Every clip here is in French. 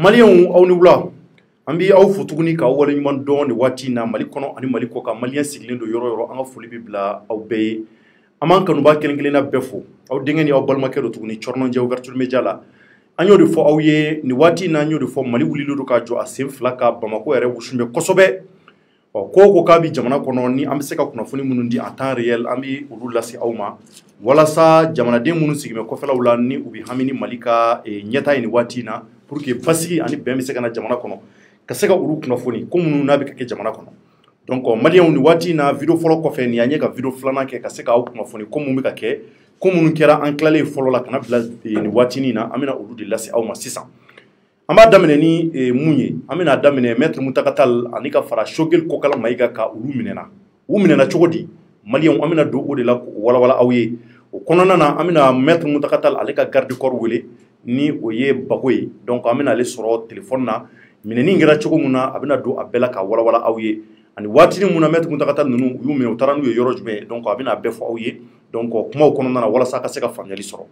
Malien aw ni wula an bi aw fo tuguni ka wale ɲuman dɔn ni waati na Mali kɔnɔ ani Mali kɔ kan malien sigilen do yɔrɔ yɔrɔ an ka foli bi bila aw bɛɛ ye an b'an kanuba kelen kelenna bɛɛ fo aw denkɛ ni aw balimakɛ do tuguni Cɔrɔnɔnjɛ Ouverture Media la an y'o de fɔ aw ye ni waati na an y'o de fɔ Mali wulilen do ka jɔ a sen fila ka Bamako yɛrɛ wusunbɛ kosɛbɛ ko k'a bi jamana kɔnɔ ni an bɛ se ka kunnafoni minnu di en temps réel an bi olu lase aw ma walasa jamanaden minnu sigimɛ kɔfɛlaw la ni u bi hami ni Mali ka ɲɛta ye ni waati na pour que basigi ani bɛn bɛ se ka na jamana kɔnɔ ka se ka olu kunnafoni ko minnu n'a bɛ ka kɛ jamana kɔnɔ donc maliyɛnw ni waati na video fɔlɔ kɔfɛ ni an ye ka video filanan kɛ ka se ka aw kunnafoni ko mun bɛ ka kɛ ko minnu kɛra an tilalen fɔlɔ la kana bila ni waatinin na an bɛna olu de lase aw ma sisan an b'a daminɛ ni mun ye an bɛna daminɛ maître Muntaka Tall ani ka fara Choguel Kokala Mayiga ka olu minɛna u minɛna cogo di maliyɛnw an bɛna don o de la k'o walawala aw ye o kɔnɔna na an bɛna maître Muntaka Tall ale ka garde corps wele ni o ye Bako ye donc an bɛna ale sɔrɔ téléphone na minɛni kɛra cogo mun na a bɛna don a bɛɛ la ka walawala aw ye ani waatinin mun na maître Muntaka Tall ninnu u y'u minɛ u taara n'u ye yɔrɔ jumɛn donc a bɛna a bɛɛ fɔ aw ye donc kumaw kɔnɔna na walasa a ka se ka faamuyali sɔrɔ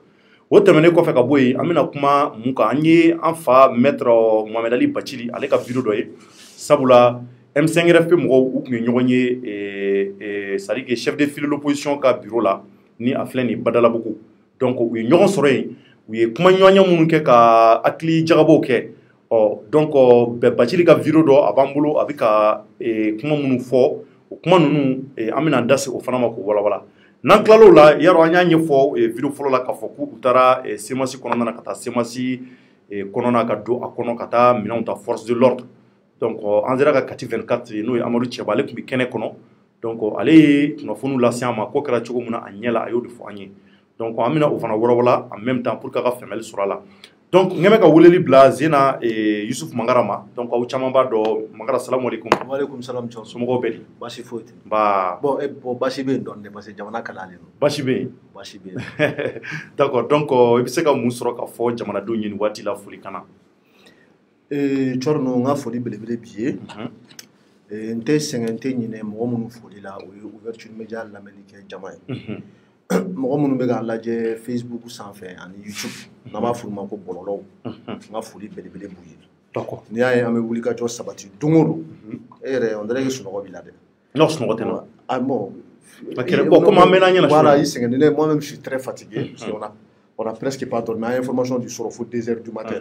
o tɛmɛnen kɔfɛ ka bɔ yen an bɛna kuma mun kan an ye an fa maître Mohamed Ali Bacili ale ka video dɔ ye sabula M5RFP mɔgɔw u tun ye ɲɔgɔn ye c'est à dire que chef de file de l'opposition ka bureau la ni a filɛ nin Badalabugu donc u ye ɲɔgɔn sɔrɔ yen u ye kuma ɲɔgɔnya minnu kɛ ka hakili jagabaw kɛ donc Bacili ka video dɔ a b'an bolo a bɛ ka kuma minnu fɔ o kuma ninnu an bɛna da se o fana ma k'o walawala n'an tilal'o la yarɔ an y'a ɲɛfɔ video fɔlɔ la k'a fɔ k'u taara semasi kɔnɔna na ka taa semasi kɔnɔna ka don a kɔnɔ ka taa minɛnw ta force de l'ordre donc an sera ka kati 24 n'o ye Amadu Cɛba ale tun bɛ kɛnɛ kɔnɔ donc ale ye kunnafoniw lase an ma ko kɛra cogo min na a ɲɛ la a y'o de fɔ an ye donc an bɛna o fana walawala en même temps pour que a ka faamuyali sɔrɔ a la donc n bɛ ka weleli bila Zena Yusuf Mangara ma donc aw caman b'a dɔn Mangara salamu aleykum. Waaleykum salam Cɔn. Somɔgɔw bɛ di? Baasi foyi tɛ. Nba. Bon baasi bɛ yen dɔɔnin parce que jamana kalalen don. Baasi bɛ yen. Baasi bɛ yen. D'accord donc i bɛ se ka mun sɔrɔ ka fɔ jamanadenw ye nin waati la foli kana. Cɔrɔnɔ n ka foli belebele b'i ye. N tɛ sɛgɛn n tɛ ɲinɛ mɔgɔ minnu foli la o ye Ouverture Media lamɛnni kɛ jama ye. Mɔgɔ minnu bɛ k'a lajɛ Facebook sanfɛ ani YouTube n'an b'a f'olu ma ko bɔlɔlɔw n ka foli belebele b'u ye. D'accord. N'i y'a ye an bɛ wulikajɔ sabati don o don e yɛrɛ on dirait que sunɔgɔ b'i la dɛ. Non sunɔgɔ tɛ n na. Ah bon. Bon comme an mɛnna ɲɛna. Voilà i sɛgɛnnen moi-même je suis très fatigué parce qu'on a presque pas dormi an ye information du sɔrɔ fo 2 heures du matin.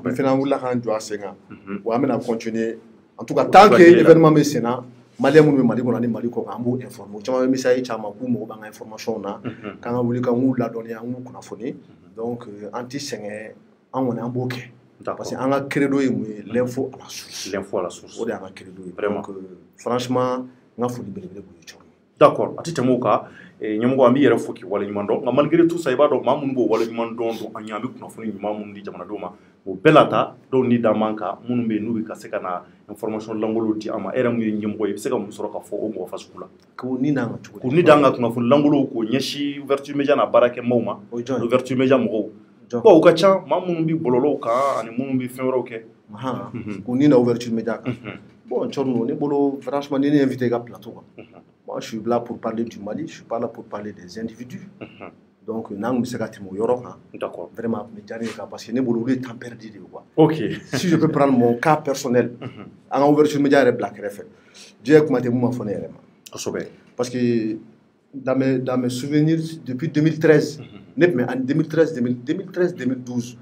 Mais fana an wulila k'an jɔ a sen kan wa an bɛna continuer en tout cas tant que événement bɛ sen na maliyɛn minnu bɛ Mali kɔnɔ ani Mali kɔ kan an b'u informer caman bɛ message caman k'u mago b'an ka information na k'an ka wuli k'an k'u ladɔnniya an k'u kunnafoni donc an ti sɛgɛn an kɔni an b'o kɛ parce que an ka credo ye mun ye l'info à la source. L'info à la source. O de y'an ka credo ye. Vraiment. Donc franchement n ka foli belebele b'u ye Cɔrɔnɔ. D'accord a tɛ tɛmɛ o kan ɲɛmɔgɔ an b'i yɛrɛ fo k'i waleɲuman dɔn nka malgré tout ça i b'a dɔn maa minnu b'o waleɲuman dɔn an ye an bɛ kunnafoni ɲuman minnu di jamanadenw ma o bɛɛ la ta dɔw ni da man kan minnu bɛ yen n'u bɛ ka se ka na information langolow di an ma e yɛrɛ mun ye ɲɛmɔgɔ ye i bɛ se ka mun sɔrɔ ka fɔ o mɔgɔ fasugu la. K'u ni d'an kan cogo di. K'u ni d'an kan kunnafoni langolow k'o ɲɛsin Ouverture Media n'a baarakɛmaaw ma Ouverture Media mɔgɔw bon u ka ca maa minnu bɛ bɔlɔlɔw kan ani minnu bɛ fɛn wɛrɛw kɛ. K'u ni da Ouverture Media kan. Bon Cɔrɔnɔ ne bolo franchement ni ne invité i ka plateau kan. Moi, je suis là pour parler du Mali, je ne suis pas là pour parler des individus. Donc, nous sommes d'accord. Vraiment, parce que nous avons le temps perdu. Ok. Si je peux prendre mon cas personnel, en Ouverture Media est black refait. Dieu comment tu m'as fait. Parce que dans mes souvenirs, depuis 2013, mais en 2013-2012,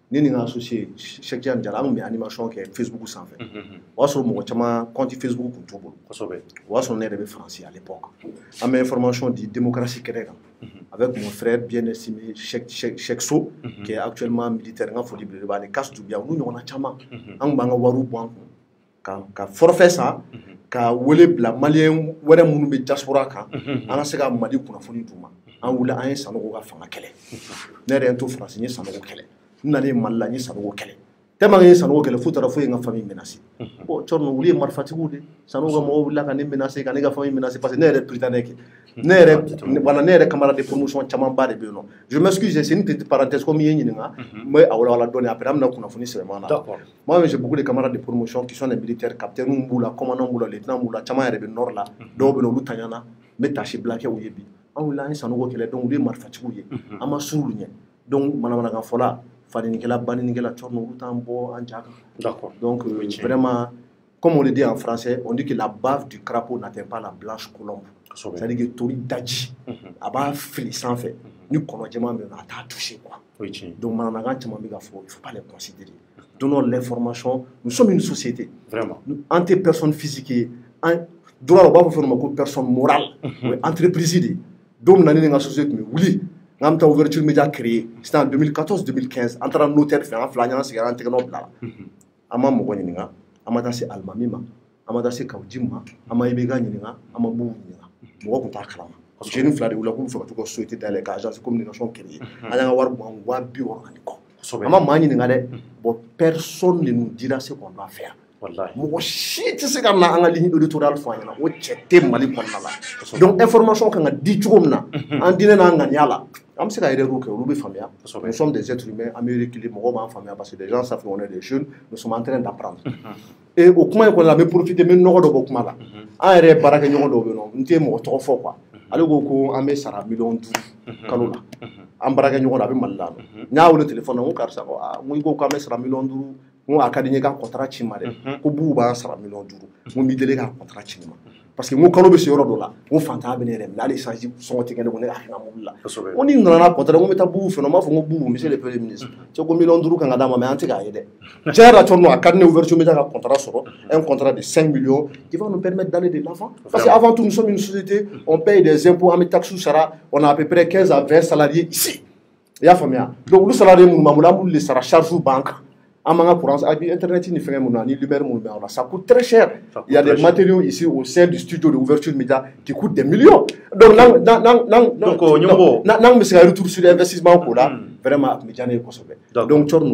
nous sommes associés chaque année à l'animation qui est Facebook ou sans fait. On sur mon compte Facebook ou tout. On sur les français à l'époque. On a information de démocratie québécoise avec mon frère bien estimé Cheikh So qui est actuellement militaire en folie de les casse du bien. Nous on a chama. On banga waru bon. Ka forfait ça. Ka wele la malien wera munu be diaspora kan. On a se ka mali kunafoni duma. An wula an ye sanogo ka fanga kɛlɛ. Ne yɛrɛ to français ni sanogo kɛlɛ. Nani malla ni sanogo kɛlɛ tellement ye sanogo kɛlɛ fu tara fo ye n ka famille menacé bon Cɔrɔnɔ wuli ye marifatigiw de sanogo ka mɔgɔw wulila ka ne menacé ka ne ka famille menacé parce que ne yɛrɛ prétendait que ne yɛrɛ camarade de promotion caman ba de bɛ yen nɔ je m'excuse c'est une petite parenthèse comme i ye ɲininka n bɛ a walawala dɔɔnin après an bɛna kunnafoni sɛbɛnman na moi j'ai beaucoup de camarades de promotion qui sont des militaires capitaines b'u la commandants b'u la lieutenants b'u la caman yɛrɛ bɛ nord la dɔw bɛ na olu taɲana n bɛ tâche blanche kɛ u ye bi an wulila an ye sanogo kɛlɛ donc olu ye marifatigiw ye an ma s'olu ɲɛ donc manamanakan fɔla Fadinikela, Baninikela, Tchorno, Tambo, Anjaka. D'accord. Donc, vraiment, comme on le dit en français, on dit que la bave du crapaud n'atteint pas la blanche colombe. C'est-à-dire que Tori Daji, Aba Fili sans fait, nous connaissons même à toucher quoi. Donc, il ne faut pas les considérer. Donnons l'information. Nous sommes une société. Vraiment. Entre personnes physiques, droit au faire une personne morale, entreprise. Donc, nous avons une société qui oui. Nous avons ouverture média créée. C'était en 2014-2015. Entre un notaire fait un flagnant, c'est un technoble là. Ama Mogoninga, Amadasi Almamima, Amadasi Kaudima, Ama Ibega Nina, Ama Bou Nina. Moi, j'ai une fleur de la cour pour souhaiter dans les cages de communication créée. Elle a un bio. Personne ne nous dira ce qu'on doit faire. Moi, si tu sais qu'on a une ligne éditoriale, donc, information qu'on a dit, on dit nous sommes des êtres humains, américains, parce que des gens savent qu'on est des jeunes, nous sommes en train d'apprendre. Et au point qu'on a profité de nous, on a un barrage de nous, nous sommes trop quoi. Alors, on a mis ça à million de dollars. On barrage de nous, on a mis mal là. Nous avons le téléphone, on a ça, on a mis ça à million de dollars. On a cadré un contrat chimare. On a mis ça à million de dollars. On a mis un contrat chimare. Parce que nous, quand on est sur le là, on fait un bénéfice. Là, les changements sont très grands. On est dans la contrat, on met un bouffe, on a bouffe, monsieur le Premier ministre. Tu as combien d'euros quand on a demandé un tigre? J'ai un cadre ouverture média contrat sur un contrat de 5 millions qui va nous permettre d'aller de l'avant. Parce qu'avant tout, nous sommes une société, on paye des impôts, on met taxes sous Sara, on a à peu près 15 à 20 salariés ici. Il y a famille. Donc, le salarié, nous sera chargé aux banques. Internet, ça coûte très cher. Il y a des matériaux ici au sein du studio d'ouverture média qui coûtent des millions. Donc, nous sommes retour sur l'investissement pour là. Vraiment, donc, nous sommes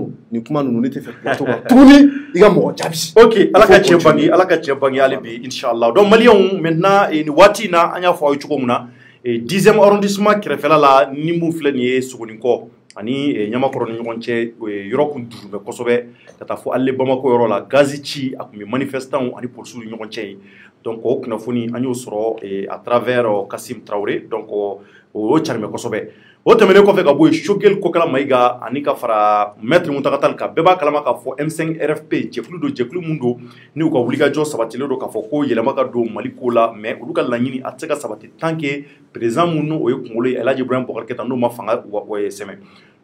fait ok, Alaka Tchèbangi, Inch'Allah. Donc, Malion, maintenant, et Watina, Anya Fouaouchoukouna, et 10e arrondissement qui refait là, Nimou Flenier, Soukoninko. Ani nyamakoro ni ɲɔgɔn cɛ yɔrɔ kun durumɛ kosɛbɛ ka taa fɔ ale Bamako yɔrɔ la gazi ci a kun bɛ manifestants ani policiers ni ɲɔgɔn cɛ donc o kunnafoni an y'o sɔrɔ à travers Kassim Traoré donc o y'o carimɛ kosɛbɛ o tɛmɛnen kɔfɛ ka bɔ yen Choguel Kokala Mayiga ani ka fara Maître Muntaka Tall kan bɛɛ b'a kalama k'a fɔ M5 RFP jɛkulu mun don ni u ka wulikajɔ sabatilen don k'a fɔ ko yɛlɛma ka don Mali ko la mais olu ka laɲini a tɛ se ka sabati tant que président mun o ye kunkolo ye El Hadji Ibrahima Boubacar Keïta n'o ma fanga sɛmɛ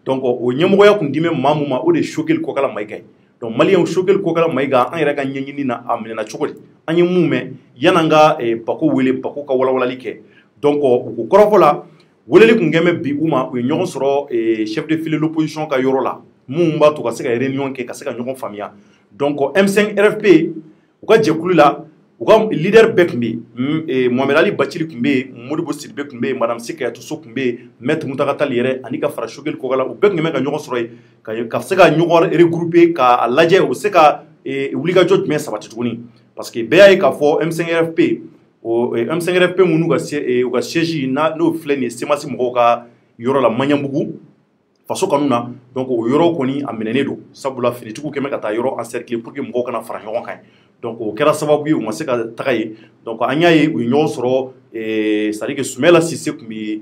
donc o ɲɛmɔgɔya kun dimɛ maa mun ma o de Choguel Kokala Mayiga ye donc maliyɛnw Choguel Kokala Mayiga an yɛrɛ ka ɲɛɲini na a minɛna cogo di an ye mun mɛn yan'an ka Bako wele Bako ka walawalali kɛ donc o kɔrɔfɔ la weleli kun kɛmɛ bi u ma u ye ɲɔgɔn sɔrɔ chef de file l'opposition ka yɔrɔ la mun b'a to ka se ka réunion kɛ ka se ka ɲɔgɔn faamuya donc M5 RFP u ka jɛkulu la u ka leader bɛɛ kun bɛ yen Mohamed Ali Bacili kun bɛ yen Modibo Sidibe kun bɛ yen Madame Sekayatou Sow kun bɛ yen Maître Muntaka Tall yɛrɛ ani ka fara Choguel Kokala u bɛɛ kun bɛ ka ɲɔgɔn sɔrɔ yen ka se ka ɲɔgɔn regrouper ka lajɛ u bɛ se ka wulikajɔ jumɛn sabati tuguni parce que bɛɛ y'a ye k'a fɔ M5 RFP o M5 RFP minnu u ka siège n'o filɛ nin ye Semasi mɔgɔw ka yɔrɔ la Maɲanbugu faso kanu na donc o yɔrɔ kɔni a minɛnen don sabula finitigiw kɛmɛ ka taa yɔrɔ encercler pour que mɔgɔw kana fara ɲɔgɔn kan donc o kɛra sababu ye u ma se ka taga ye donc an y'a ye u ye ɲɔgɔn sɔrɔ c'est-à-dire que Soumela Cissé kun bɛ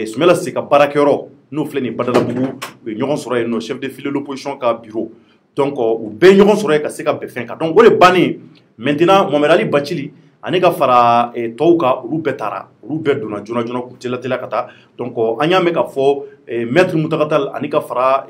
Soumela Cissé ka baarakɛyɔrɔ n'o filɛ nin ye Badalabugu u ye ɲɔgɔn sɔrɔ yen nɔ chef de file l'opposition ka bureau donc u bɛɛ ɲɔgɔn sɔrɔ yen ka se ka bɛn fɛn kan donc o de bannen maintenant Mohamed Ali Bacili ani ka fara tɔw ka olu bɛɛ taara olu bɛɛ donna joona joona k'u teliya ka taa donc an y'a mɛn k'a fɔ Maître Muntaka Tall ani ka fara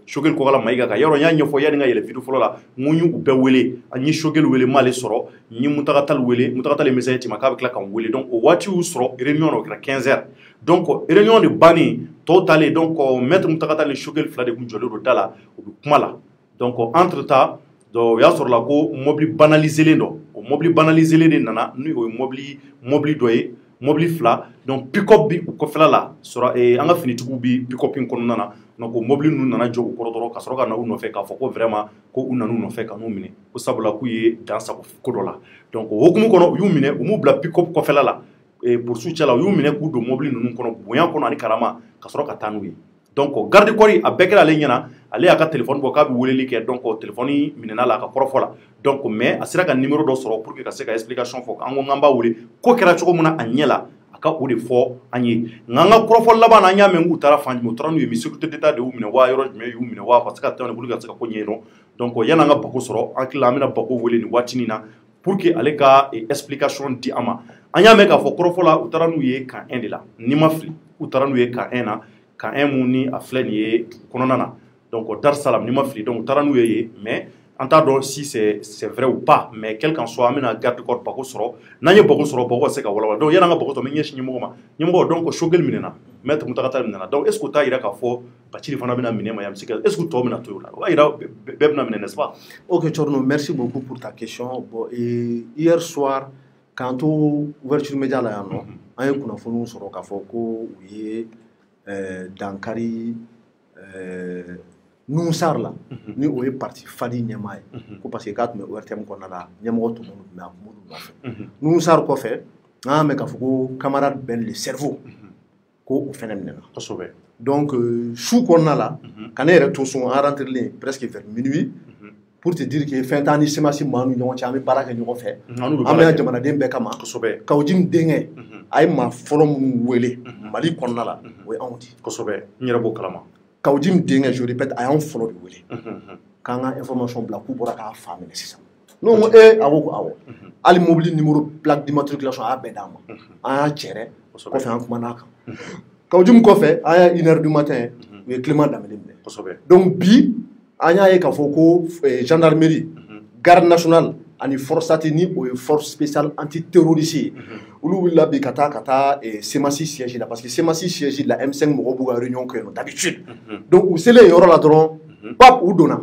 Choguel Kokala Mayiga kan yɔrɔ n y'a ɲɛfɔ yanni ka yɛlɛ video fɔlɔ la n ko n y'u bɛɛ wele an ye Choguel wele m'ale sɔrɔ n ye Muntaka Tall wele Muntaka Tall ye message ci ma k'a bɛ tila k'an wele donc o waati y'u sɔrɔ réunion na o kɛra 15 heures donc réunion de bannen tɔw taalen donc Maître Muntaka Tall ni Choguel fila de kun jɔlen don da la u bɛ kuma la donc entre temps donc o y'a sɔrɔ la ko mobili banaliselen dɔ o mobili banaliselen de nana ni o ye mobili dɔ ye mobili fila donc pick-up bi u kɔfɛla la sɔrɔ an ka finitigiw bi pick-up in kɔnɔna na donc o mobili ninnu nana jɔ u kɔrɔ dɔrɔn ka sɔrɔ ka na u nɔfɛ k'a fɔ ko vraiment ko u nana u nɔfɛ ka n'u minɛ ko sabula k'u ye dan sago ko dɔ la donc o hukumu kɔnɔ u y'u minɛ u m'u bila pick-up kɔfɛla la poursuite cɛla u y'u minɛ k'u don mobili ninnu kɔnɔ bonya kɔnɔ ani karama ka sɔrɔ ka taa n'u ye donc garde corps a bɛɛ kɛra ale ɲɛna ale y'a ka téléphone bɔ k'a bɛ weleli kɛ donc téléphone minɛna la a ka kɔrɔfɔ la donc mais a sera ka numéro dɔ sɔrɔ pour que ka se ka explication fɔ an ko k'an b'a wele ko kɛra cogo min na a ɲɛ la ka o de fɔ an ye nka an ka kɔrɔfɔ laban an y'a mɛn k'u taara fan jumɛn u taara n'u ye mais sécurité d'État de y'u minɛ wa yɔrɔ jumɛn y'u minɛ wa parce que ka tɛmɛ bolo ka se ka ko ɲɛdɔn donc yan'an ka Bako sɔrɔ an hakili la an bɛna Bako wele nin waatinin na pour que ale ka explication di an ma an y'a mɛn k'a fɔ kɔrɔfɔ la u taara n'u ye camp 1 de la n'i ma fili u taara n'u ye camp 1 na camp 1 mun ni a filɛ nin ye kɔnɔna na donc Dar Salam n'i ma fili donc u taara n'u ye mais on t'a dɔn si c'est vrai ou pas mais quel qu'en soit an bɛna garde corps Bako sɔrɔ n'an ye Bako sɔrɔ Bako ka se ka walawala donc yan'an ka Bako sɔrɔ n bɛ ɲɛsin ɲɛmɔgɔ ma ɲɛmɔgɔ donc Choguel minɛna maître Mutakata minɛna donc est-ce que o t'a yira k'a fɔ Bacili fana bɛna minɛ ma est-ce que tɔw bɛna to yen o la o b'a yira bɛɛ bɛna minɛ n'est-ce pas? Ok Thierno, merci beaucoup pour ta question. Bon, et hier soir quand on ouverture média la yan nɔ an ye kunnafoniw sɔrɔ k'a fɔ ko u ye dankari Nusar la ni o ye parti fadi ɲɛmaa ye ko parce que k'a tun bɛ ORTM kɔnɔna la ɲɛmɔgɔ tun minnu tun bɛ a kun b'olu nɔfɛ Nusar kɔfɛ an y'a mɛn k'a fɔ ko camarade Ben le cerveau ko o fɛnɛ minɛna kosɛbɛ donc su kɔnɔna la ka ne yɛrɛ to sɔn an rentrelen presque vers minuit pour te dire que fɛn t'an ni semasi maa nu ɲɔgɔn cɛ an bɛ baara kɛ ɲɔgɔn fɛ an bɛ jamanaden bɛɛ kama kosɛbɛ Kawujim denkɛ a ye maa fɔlɔ minnu wele Mali kɔnɔna la o ye anw di kosɛbɛ n yɛrɛ b'o kalama Kawujim denkɛ je répète a y'anw fɔlɔ de wele k'an ka information bila k'u bɔra k'a fa minɛ sisan ne ko a ko ko awɔ hali mobili numéro plaque d'immatriculation a y'a bɛɛ d'an ma an y'a cɛrɛ kɔfɛ an kumana a kan Kawujim kɔfɛ an y'a 1h du matin u ye Clément Danbele minɛ kosɛbɛ donc bi an y'a ye k'a fɔ ko gendarmerie garde nationale ani forçati ni o ye force spéciale antiterroriste ye olu wulila bi ka taa Semasi siège la parce que Semasi siège la M5 mɔgɔw b'u ka réunion kɛ yen d'habitude donc u selen yɔrɔ la dɔrɔn pap u donna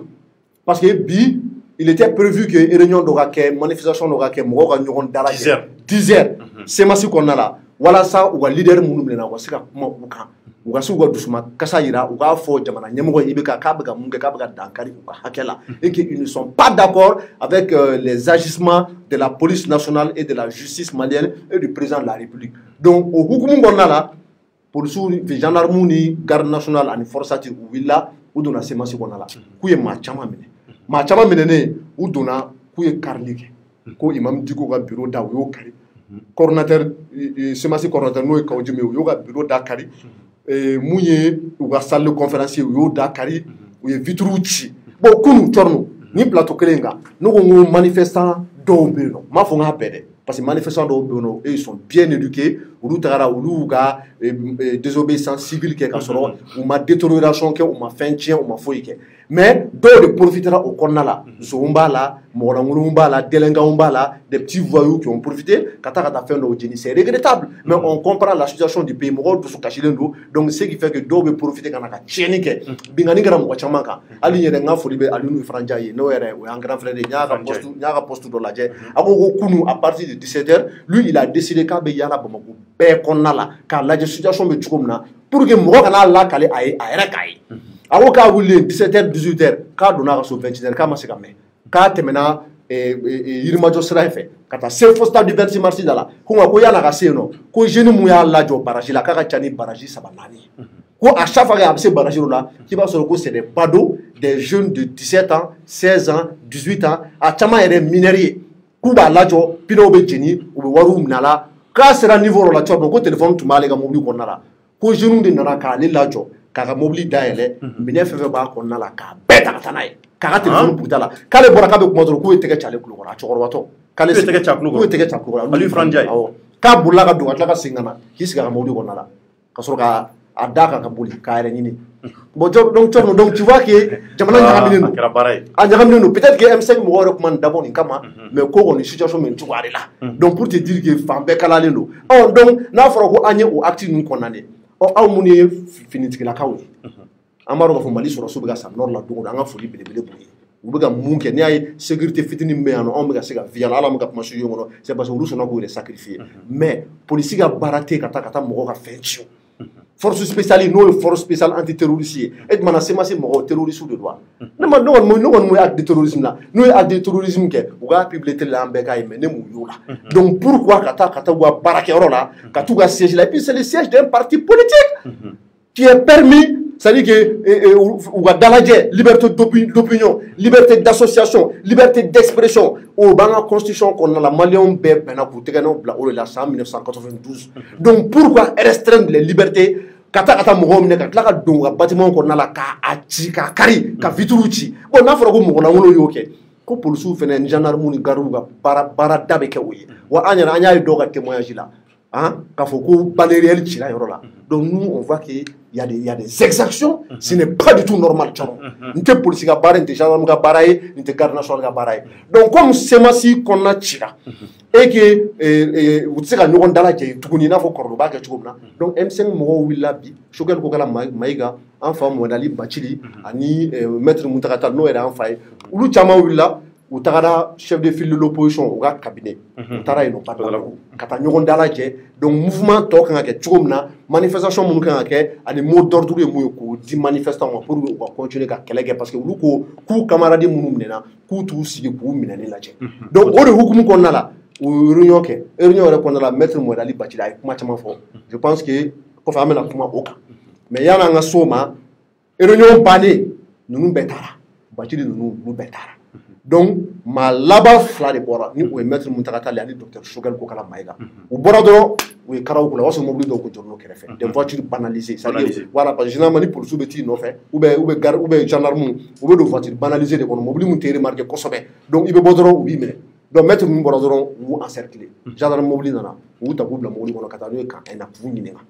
parce que bi il était prévu que réunion dɔ ka kɛ manifestation dɔ ka kɛ mɔgɔw ka ɲɔgɔn dalajɛ 10h Semasi kɔnɔna la walasa u ka leader minnu minɛna u ka se ka kuma u kan u ka se u ka dusuma kasa yira u k'a fɔ jamana ɲɛmɔgɔ ye k'a bɛ ka mun kɛ k'a bɛ ka dankari u ka hakɛ la et qu'ils ne sont pas d'accord avec les agissements de la police nationale et de la justice malienne et du président de la République donc o hukumu kɔnɔna la policiers gendarmes ni garde nationale ani forçati u wulila u donna Semasi kɔnɔna la k'u ye maa caman minɛnen u donna k'u ye karili kɛ ko Imam Diko ka bureau da u y'o kari coordinateur Semasi coordinateur n'o ye Kawujim ye u y'o ka bureau da kari mun ye u ka salle de conférence u y'o da kari u ye vitres ci bon kunu Thierno ni plateau kelen in kan ne ko n ko manifestant dɔw bɛ yen nɔ n m'a fɔ n k'a bɛɛ dɛ parce que manifestant dɔw bɛ yen nɔ ils sont bien éduqués olu tagara olu ka désobéissance civile kɛ ka sɔrɔ u ma détérioration kɛ u ma fɛn tiɲɛ u ma foyi kɛ mais dɔw de profitera au kɔnɔna la nson b'a la mɔgɔlankolonw b'a la délinquants b'a la des petits voyous qui ont profité ka taa fɛn dɔw jeni c'est regrettable mais on comprend la situation du pays mɔgɔw dusu kasilen don donc ce qui fait que dɔw bɛ profiter ka na ka tiɲɛni kɛ bingani kɛra mɔgɔ caman kan hali n yɛrɛ n ka foli bɛ Alioune Faranja ye n'o yɛrɛ o y'an grand frère de n y'a ka poste dɔ lajɛ a ko ko kunu à partir de 17h lui il a décidé k'a bɛ yaala Bamako bɛɛ kɔnɔna la k'a lajɛ situation bɛ cogo min na pour que mɔgɔ kana lakale a ye a yɛrɛ k'a ye a ko k'a wulilen 17h 18h k'a donna ka so 21h k'a ma se ka mɛn k'a tɛmɛna Yirimajɔ sira fɛ ka taa se fo stade du 26 mars da la ko nka ko yan'a ka se yen nɔ ko jeune mun y'a lajɔ barrage la k'a ka ca ni barrage 3 4 ye ko à chaque fois a bɛ se barrage la k'i b'a sɔrɔ ko c'est des badauds des jeunes de 17 ans 16 ans 18 ans a caman yɛrɛ mineurs ye k'u b'a lajɔ pinaw bɛ jeni u bɛ wariw minɛ a la k'a sera niveau dɔ la cogo ko téléphone tun b'ale ka mobili kɔnɔna la ko jeunes de nana k'ale lajɔ k'a ka mobili dayɛlɛ minɛn fɛn fɛn b'a kɔnɔna la k'a bɛɛ ta ka taa n'a ye k'a ka téléphone puta la k'ale bɔra k'a bɛ kuma dɔrɔn k'u ye tɛgɛ cale kulo kɔrɔ a cɛkɔrɔbatɔ k'ale k'u ye tɛgɛ ca kulo kɔrɔ Aliou Faranja awɔ k'a bolila ka don ka tila ka segin ka na k'i sigi a ka mobili kɔnɔna la ka sɔrɔ ka a da kan ka boli k'a yɛrɛ ɲini bon donc tu vois que jamana ɲagaminen don a ɲagaminen don peut-être que M5 mɔgɔw yɛrɛ kuma nin dabɔ nin kama mais ko kɔni situation min cogoya de la donc pour te dire que fan bɛɛ kalalen don donc n'a fɔra ko an ye o acte ninnu condamné aw minnu ye finitigilakaw ye an b'a dɔn k'a fɔ Mali sɔrɔsiw bɛ ka sa nord la don o don an ka foli belebele b'u ye u bɛ ka mun kɛ n'i y'a ye sécurité fitinin min bɛ yan nɔ anw bɛ ka se ka fiyɛ ala bɛ ka kuma studio kɔnɔ c'est parce que olu sɔnna k'u yɛrɛ sacrifier mais polisi ka baara tɛ ka taa mɔgɔw ka fɛn tiɲɛ force spéciale n'o ye force spéciale antiterroriste ye e tuma na Semasi mɔgɔw terroristes de don ne kɔni m'o ye acte de terrorisme la n'u ye acte de terrorisme kɛ u k'a publier télé la an bɛɛ k'a ye mais ne m'u y'o la donc pourquoi ka taa u ka baarakɛyɔrɔ la ka t'u ka siège la et puis c'est le siège d'un parti politique qui est permis c'est-à-dire que ou ga dalajɛ liberté d'opinion, liberté d'association, liberté d'expression au banga constitution qu'on a la malien bɛɛ bɛnna k'u tɛgɛnɛw bila o de la san 1992. Donc pourquoi restreindre les libertés ka taa mɔgɔw minɛ ka tila ka don ka bâtiment kɔnɔna la k'a ci k'a kari ka vitre ci bon n'a fɔra ko mɔgɔ lankolon y'o kɛ ko policiers fɛnɛ ni gendarmes ni gardes ka baara da bɛ kɛ o ye wa an y'a ye dɔw ka témoignage la k'a fɔ ko balle réelle cira yɔrɔ la donc nous on voit que il y a des exactions ce n'est pas du tout normal tɔrɔ n tɛ polisi ka baara n tɛ gendarme ka baara ye n tɛ garde nationale ka baara ye donc comme semasi kɔnɔna cira et que u tɛ se ka ɲɔgɔn dalajɛ tuguni i n'a fɔ kɔrɔlen b'a kɛ cogo min na donc M5 mɔgɔw wulila bi Choguel Kokala Mayiga an fa Mohamed Ali Bacili ani maître Muntaka Tall n'o yɛrɛ an fa ye olu caman wulila u tagara chef de file de l'opposition u ka cabinet u taara yen nɔ ka taa ɲɔgɔn dalajɛ donc mouvement tɔ kan ka kɛ cogo min na manifestation minnu kan ka kɛ ani mot d'ordre ye mun ye k'o di manifestant ma pour u ka continuer ka kɛlɛ kɛ parce que olu ko k'u camarade minnu minɛna k'u t'u sigi k'u minɛni lajɛ donc o de hukumu kɔnɔna la u réunion kɛ réunion yɛrɛ kɔnɔna la maître Mohamed Ali Bacili a ye kuma caman fɔ je pense que kɔfɛ an bɛna kuma o kan mais yanni an ka s'o ma réunion bannen ninnu bɛɛ taara Bacili ninnu olu bɛɛ taara donc maa laban fila de bɔra ni o ye maître Muntaka Tall ani docteur Choguel Kokala Mayiga u bɔra dɔrɔn u ye karaw kula o y'a sɔrɔ mobili dɔw kun jɔlen kɛrɛfɛ des voitures banalisées c'est-à-dire voilà parce que généralement ni policiers bɛ t'i nɔfɛ ou bien gendarmes u bɛ don voiture banalisée de kɔnɔ mobili mun tɛ remarqué kosɛbɛ donc i bɛ bɔ dɔrɔn u b'i minɛ donc maître min bɔra dɔrɔn u y'u encercler gendarme mobili nana u y'u ta k'u bila mobili kɔnɔ ka taa n'u ye ka k'u ɲininka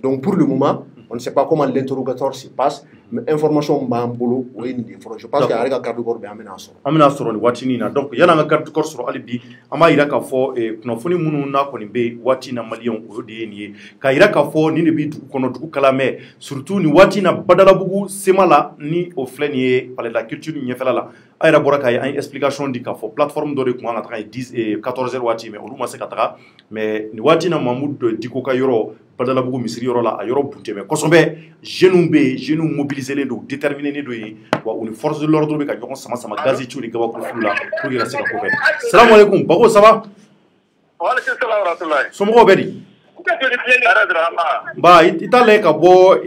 donc pour le moment on ne sait pas comment l'interrogatoire se passe mais information b'an bolo o ye nin de fɔlɔ je pense que a yɛrɛ ka garde corps bɛ an bɛna sɔrɔ an bɛna sɔrɔ nin waatinin na donc yan'an ka garde corps sɔrɔ hali bi an b'a yira k'a fɔ kunnafoni minnu n'a kɔni bɛ waati na maliyɛnw o de ye nin ye k'a yira k'a fɔ nin de bɛ dugu kɔnɔ dugu kalamɛ surtout nin waati na Badalabugu sema la ni o filɛ nin ye palais de la culture ɲɛfɛla la a yɛrɛ bɔra k'a ye an ye explication di k'a fɔ plateforme dɔ de tun kan ka taga ye 14h waati mais olu ma se ka taga mais nin waati na Mamudu Diko ka yɔrɔ Badalabugu misiri yɔrɔ la a yɔrɔ buntɛmɛ kosɛbɛ jeunes bɛ yen jeunes mobilisés don déterminés don yen wa u ni force de l'ordre bɛ ka ɲɔgɔn sama gazi ciw ni gabakuru la pour que ka se ka ko kɛ salamu alaikum Bago ça va waaleykum salaam wa rahmatulahi somɔgɔw bɛ di ba i t'a lajɛ ka bɔ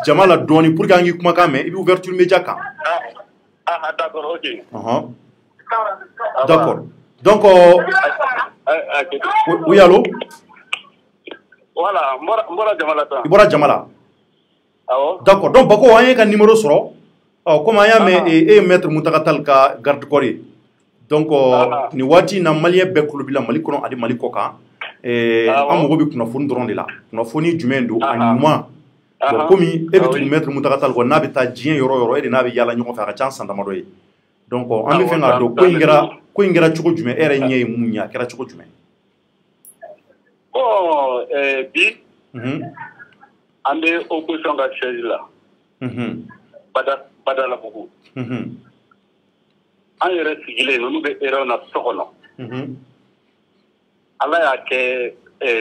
jama la dɔɔni pour que an k'i kumakan mɛn i bɛ ouverture média kan d'accord ok d'accord donc oui allô voilà n bɔra jama la tan i bɔra jama la awɔ d'accord donc Bago an ye ka numéro sɔrɔ comme an y'a mɛn e ye maître Muntaka Tall ka garde corps ye donc nin waati na maliyɛn bɛɛ tulo b'i la Mali kɔnɔ ani Mali kɔ kan an mago bɛ kunnafoni dɔrɔn de la kunnafoni jumɛn don a ɲuman bon komi e bɛ tugu maître Muntaka Tall kɔ n'a bɛ taa diɲɛ yɔrɔ yɔrɔ e de n'a bɛ yaala ɲɔgɔn fɛ a ka ca san damadɔ ye donc an bɛ fɛ k'a dɔn ko in kɛra cogo jumɛn e yɛrɛ ɲɛ ye mun ye a kɛra cogo jumɛn bon bi an bɛ opposition ka siège la Badalabugu an yɛrɛ sigilen ninnu bɛ erreur na so kɔnɔ ala y'a kɛ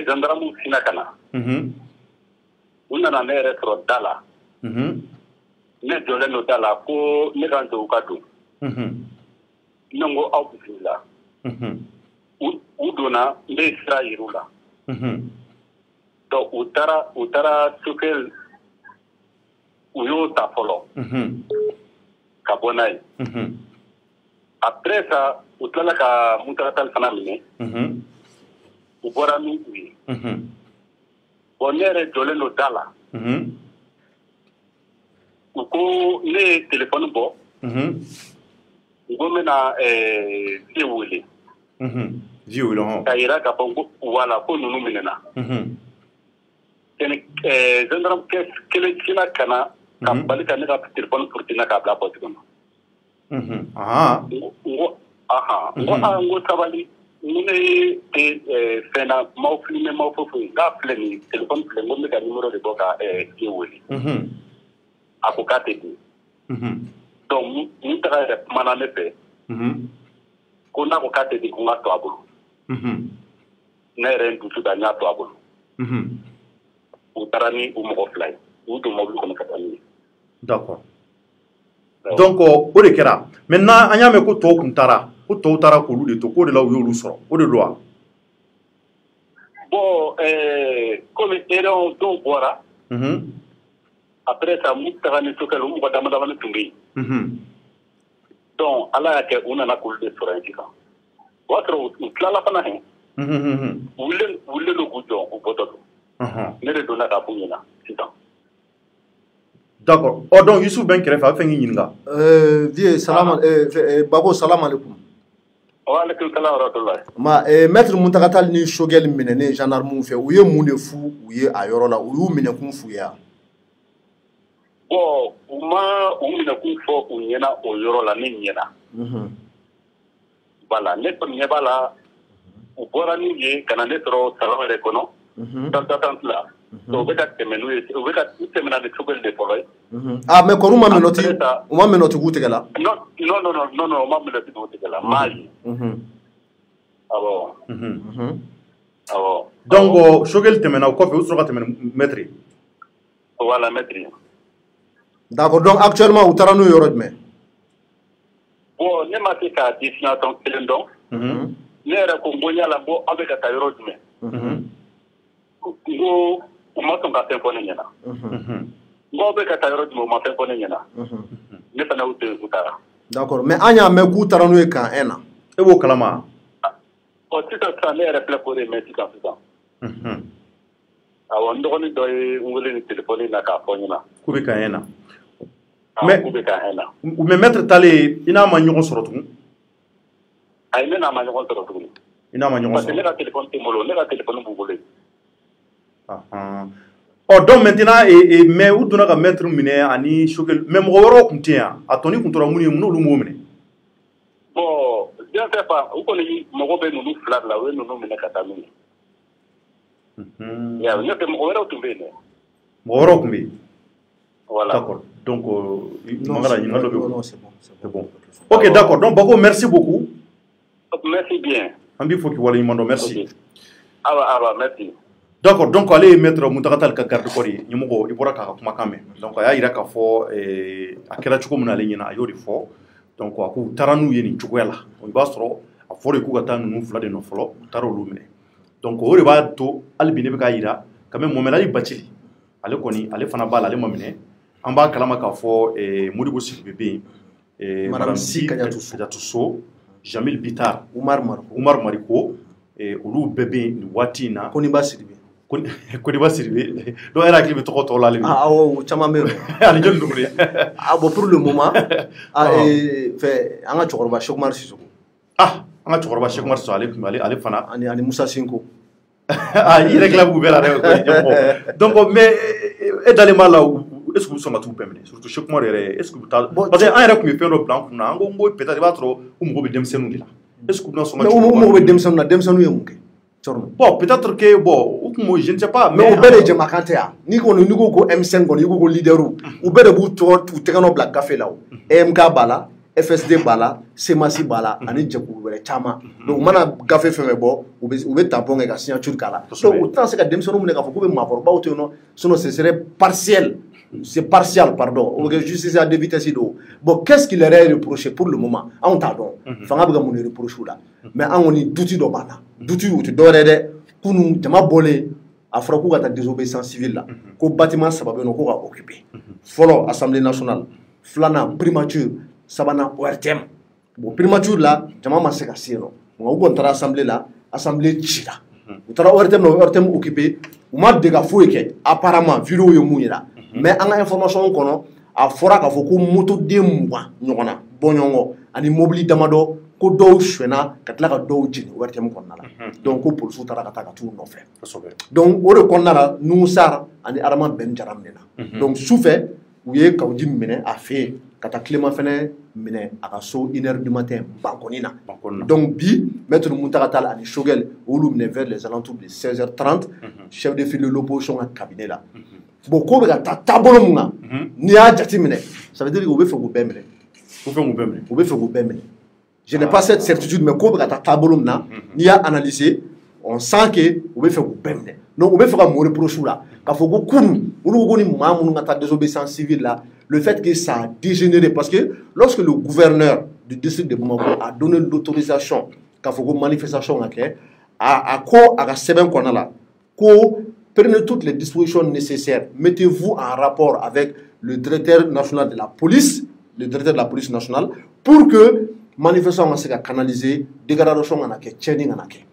gendarme sina ka na u nana ne yɛrɛ sɔrɔ da la ne jɔlen don da la ko ne ka to u ka don ne ko aw bisimila u donna ne ye sira yir'u la donc u taara Choguel u y'o ta fɔlɔ ka bɔ n'a ye après ça u tilala ka Muntaka Tall fana minɛ u bɔra ni u ye bon ne yɛrɛ jɔlen don da la u ko ne ye téléphone bɔ u ko n bɛna vie wele ka yira k'a fɔ ko voilà ko ninnu minɛna gendarme kelen sina ka na ka bali ka ne ka téléphone purtina k'a bila poche kɔnɔ n ko sabali mun ne tɛ fɛn na m'aw filmé m'aw foyi k'a filɛ nin téléphone filɛ n ko n bɛ ka numéro de bɔ ka vie wele a ko k'a tɛ di donc n taga yɛrɛ kumana ne fɛ ko n'a ko k'a tɛ di ko n ka to a bolo ne yɛrɛ ye dusu da n y'a to a bolo u taara ni u mɔgɔ fila ye u don mobili kɔnɔ ka taa ni ye d'accord donc o de kɛra maintenant an y'a mɛn ko tɔw kun taara ko tɔw taara k'olu de to k'o de la u y'olu sɔrɔ o de don wa bon komi erreur dɔw bɔra après ça mu taga ni sokal mu ko dama dama tumbi donc ala ya ke una na kul de soranti ka watro kala fana he wulle no gujo o boto ne de dona ka punyina sitan d'accord o donc Youssouf Ben Kerefa fa ngi nyinga vie salam bako salam alaikum wa alaikum salam wa rahmatullah ma maître Muntakatal ni Shogel minene gendarme fait ou ye mun de fu ou ye ayoro la ou mine kun fu ya bon uma umina kun fo unyena o yoro la ni nyena bala ne to ne bala o bora ni ye kana ne tro salama de kono tant la to be ka temenu o be ka temena de Shogel de poloy ah mais ko uma menoti gutegala non ma menoti gutegala mali abo abo donc Shogel temena ko fe usro ka temena maître voilà maître d'accord donc actuellement où tarano yoro mais bon ne ma te ka destination kelendo ne ra ko bonya la bo avec ka yoro mais ngo ma ton ka tempo nyana ngo be ka yoro mo ma tempo nyana ne fa na utara d'accord mais anya me ku tarano e kan ena e wo kalama o tita ka ne ra pla ko de mais tita awon do ni do ngole ni téléphone na ka fonyina ku be kan ena mais maître Tale ina ma ñogo soro tugun ay ne na ma ñogo soro tugun ina ma ñogo soro ne ka téléphone te molo ne ka téléphone bu bolé oh donc maintenant mais où donna ka maître mine ani Shogel mais mo woro kuntiya atoni kuntora muni mu no mo mine bon je sais pas où connait mo go be nunu flat la we nunu mine ka tamini ya ne te mo woro tumbe ne mo woro kumbi voilà d'accord donc c'est bon ok d'accord donc Bako merci beaucoup merci bien ambi faut qu'il wala yimondo merci okay. ah merci d'accord donc allez mettre Muntakatal ka garde corps yi ñumugo ibora ka kuma kamé donc ya ira ka fo akela chuko muna lenyina ayori fo donc aku taranu yeni chukwela on ba soro afore ku gata nu fula de no folo taro lumine donc ore ba to albine be ka ira quand même momelali bacili ale koni ale fana bala ale momine amba kalama ka fo Modibo Sidibé madame Si Kadiatou So Jamil Bitar Oumar Mariko olu bébé ni watina Koniba Sidibé Koniba Sidibé do era clip to ko la ah o chama mero ali jël dugri ah bon pour le moment fait anga chokoroba Chokmar Sissoko anga chokoroba Chokmar Sissoko ale fana ani Moussa Sinko il réclame ouvert donc mais et dans les mal là est-ce que vous sommes tout permis surtout chaque mois est-ce que vous parce que un era ku fait no blanc na ngo peut-être va trop ou mo be dem senu là est-ce que vous sommes mais mo be dem senu yemuke chorno bon peut-être que bon ou je ne sais pas mais au bele jema kantea ni ko ko M5 ko ni ko leader ou bele bu to tegano black café là MK bala FSD bala Semasi bala ani jabu wele chama donc mana gafe feme bo ube tampon e ka signature kala donc autant c'est que dem senu mu ne ka fo ko be ma for ba o teno sinon ce serait partiel. C'est partiel, pardon. On veut justice à deux vitesses. Bon, qu'est-ce qu'il leur est reproché pour le moment? On t'a donc. Fanga bega mon reproche là. Mais on est douti do bana. Douti ou tu dois aider. Pour nous, tu m'as bolé. Afro ko gata désobéissance civile là. Ko bâtiment sababu no ko ga occupé. Follow Assemblée nationale. Flana primature sabana ORTM. Bon primature là, jama ma se ka sino. On go entrer assemblée là, assemblée chira. On tara ORTM no ORTM occupé. On m'a dega foué apparemment vidéo yo mouira. Mais en information kono a fora ka foko moto de mwa nyona bonyongo ani mobili damado ko do shwena katla ka do jini wertem konna la donc ko pour sutara ka ta tout no fait donc o re konna la nu sar ani arama ben jaram nena donc soufait ouye ka udi mine a fait kata Clément fene mine aka so 1h du matin bankonina donc bi maître Muntakatal ani Shogel olu mine vers les alentours de 16h30 chef de file de l'opposition à cabinet là bon ko be ka tabolo munga ni a jati mine ça veut dire ko be fe ko be mine ko be fe ko be mine je n'ai pas cette certitude mais ko be ka tabolo munga ni a analyser on sent que ko be fe ko be mine donc ko be fe ka mo reproche là ka fo ko kunu ulu ko ni mamu nga ta désobéissance civile là le fait que ça a dégénéré parce que lorsque le gouverneur du district de Bamako a donné l'autorisation ka fo ko manifestation nga ke a ko aga seben kona la ko prenez toutes les dispositions nécessaires. Mettez-vous en rapport avec le directeur national de la police, le directeur de la police nationale, pour que manifestation se canaliser, dégradation en ake, chaining en ake.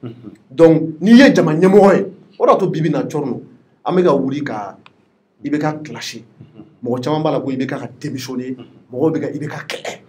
Donc, ni ye jama nyemoye, ora to bibi na chorno, amega wuri ka ibeka clasher. Mo chama bala ko ibeka ka démissionner, mo ibeka kele.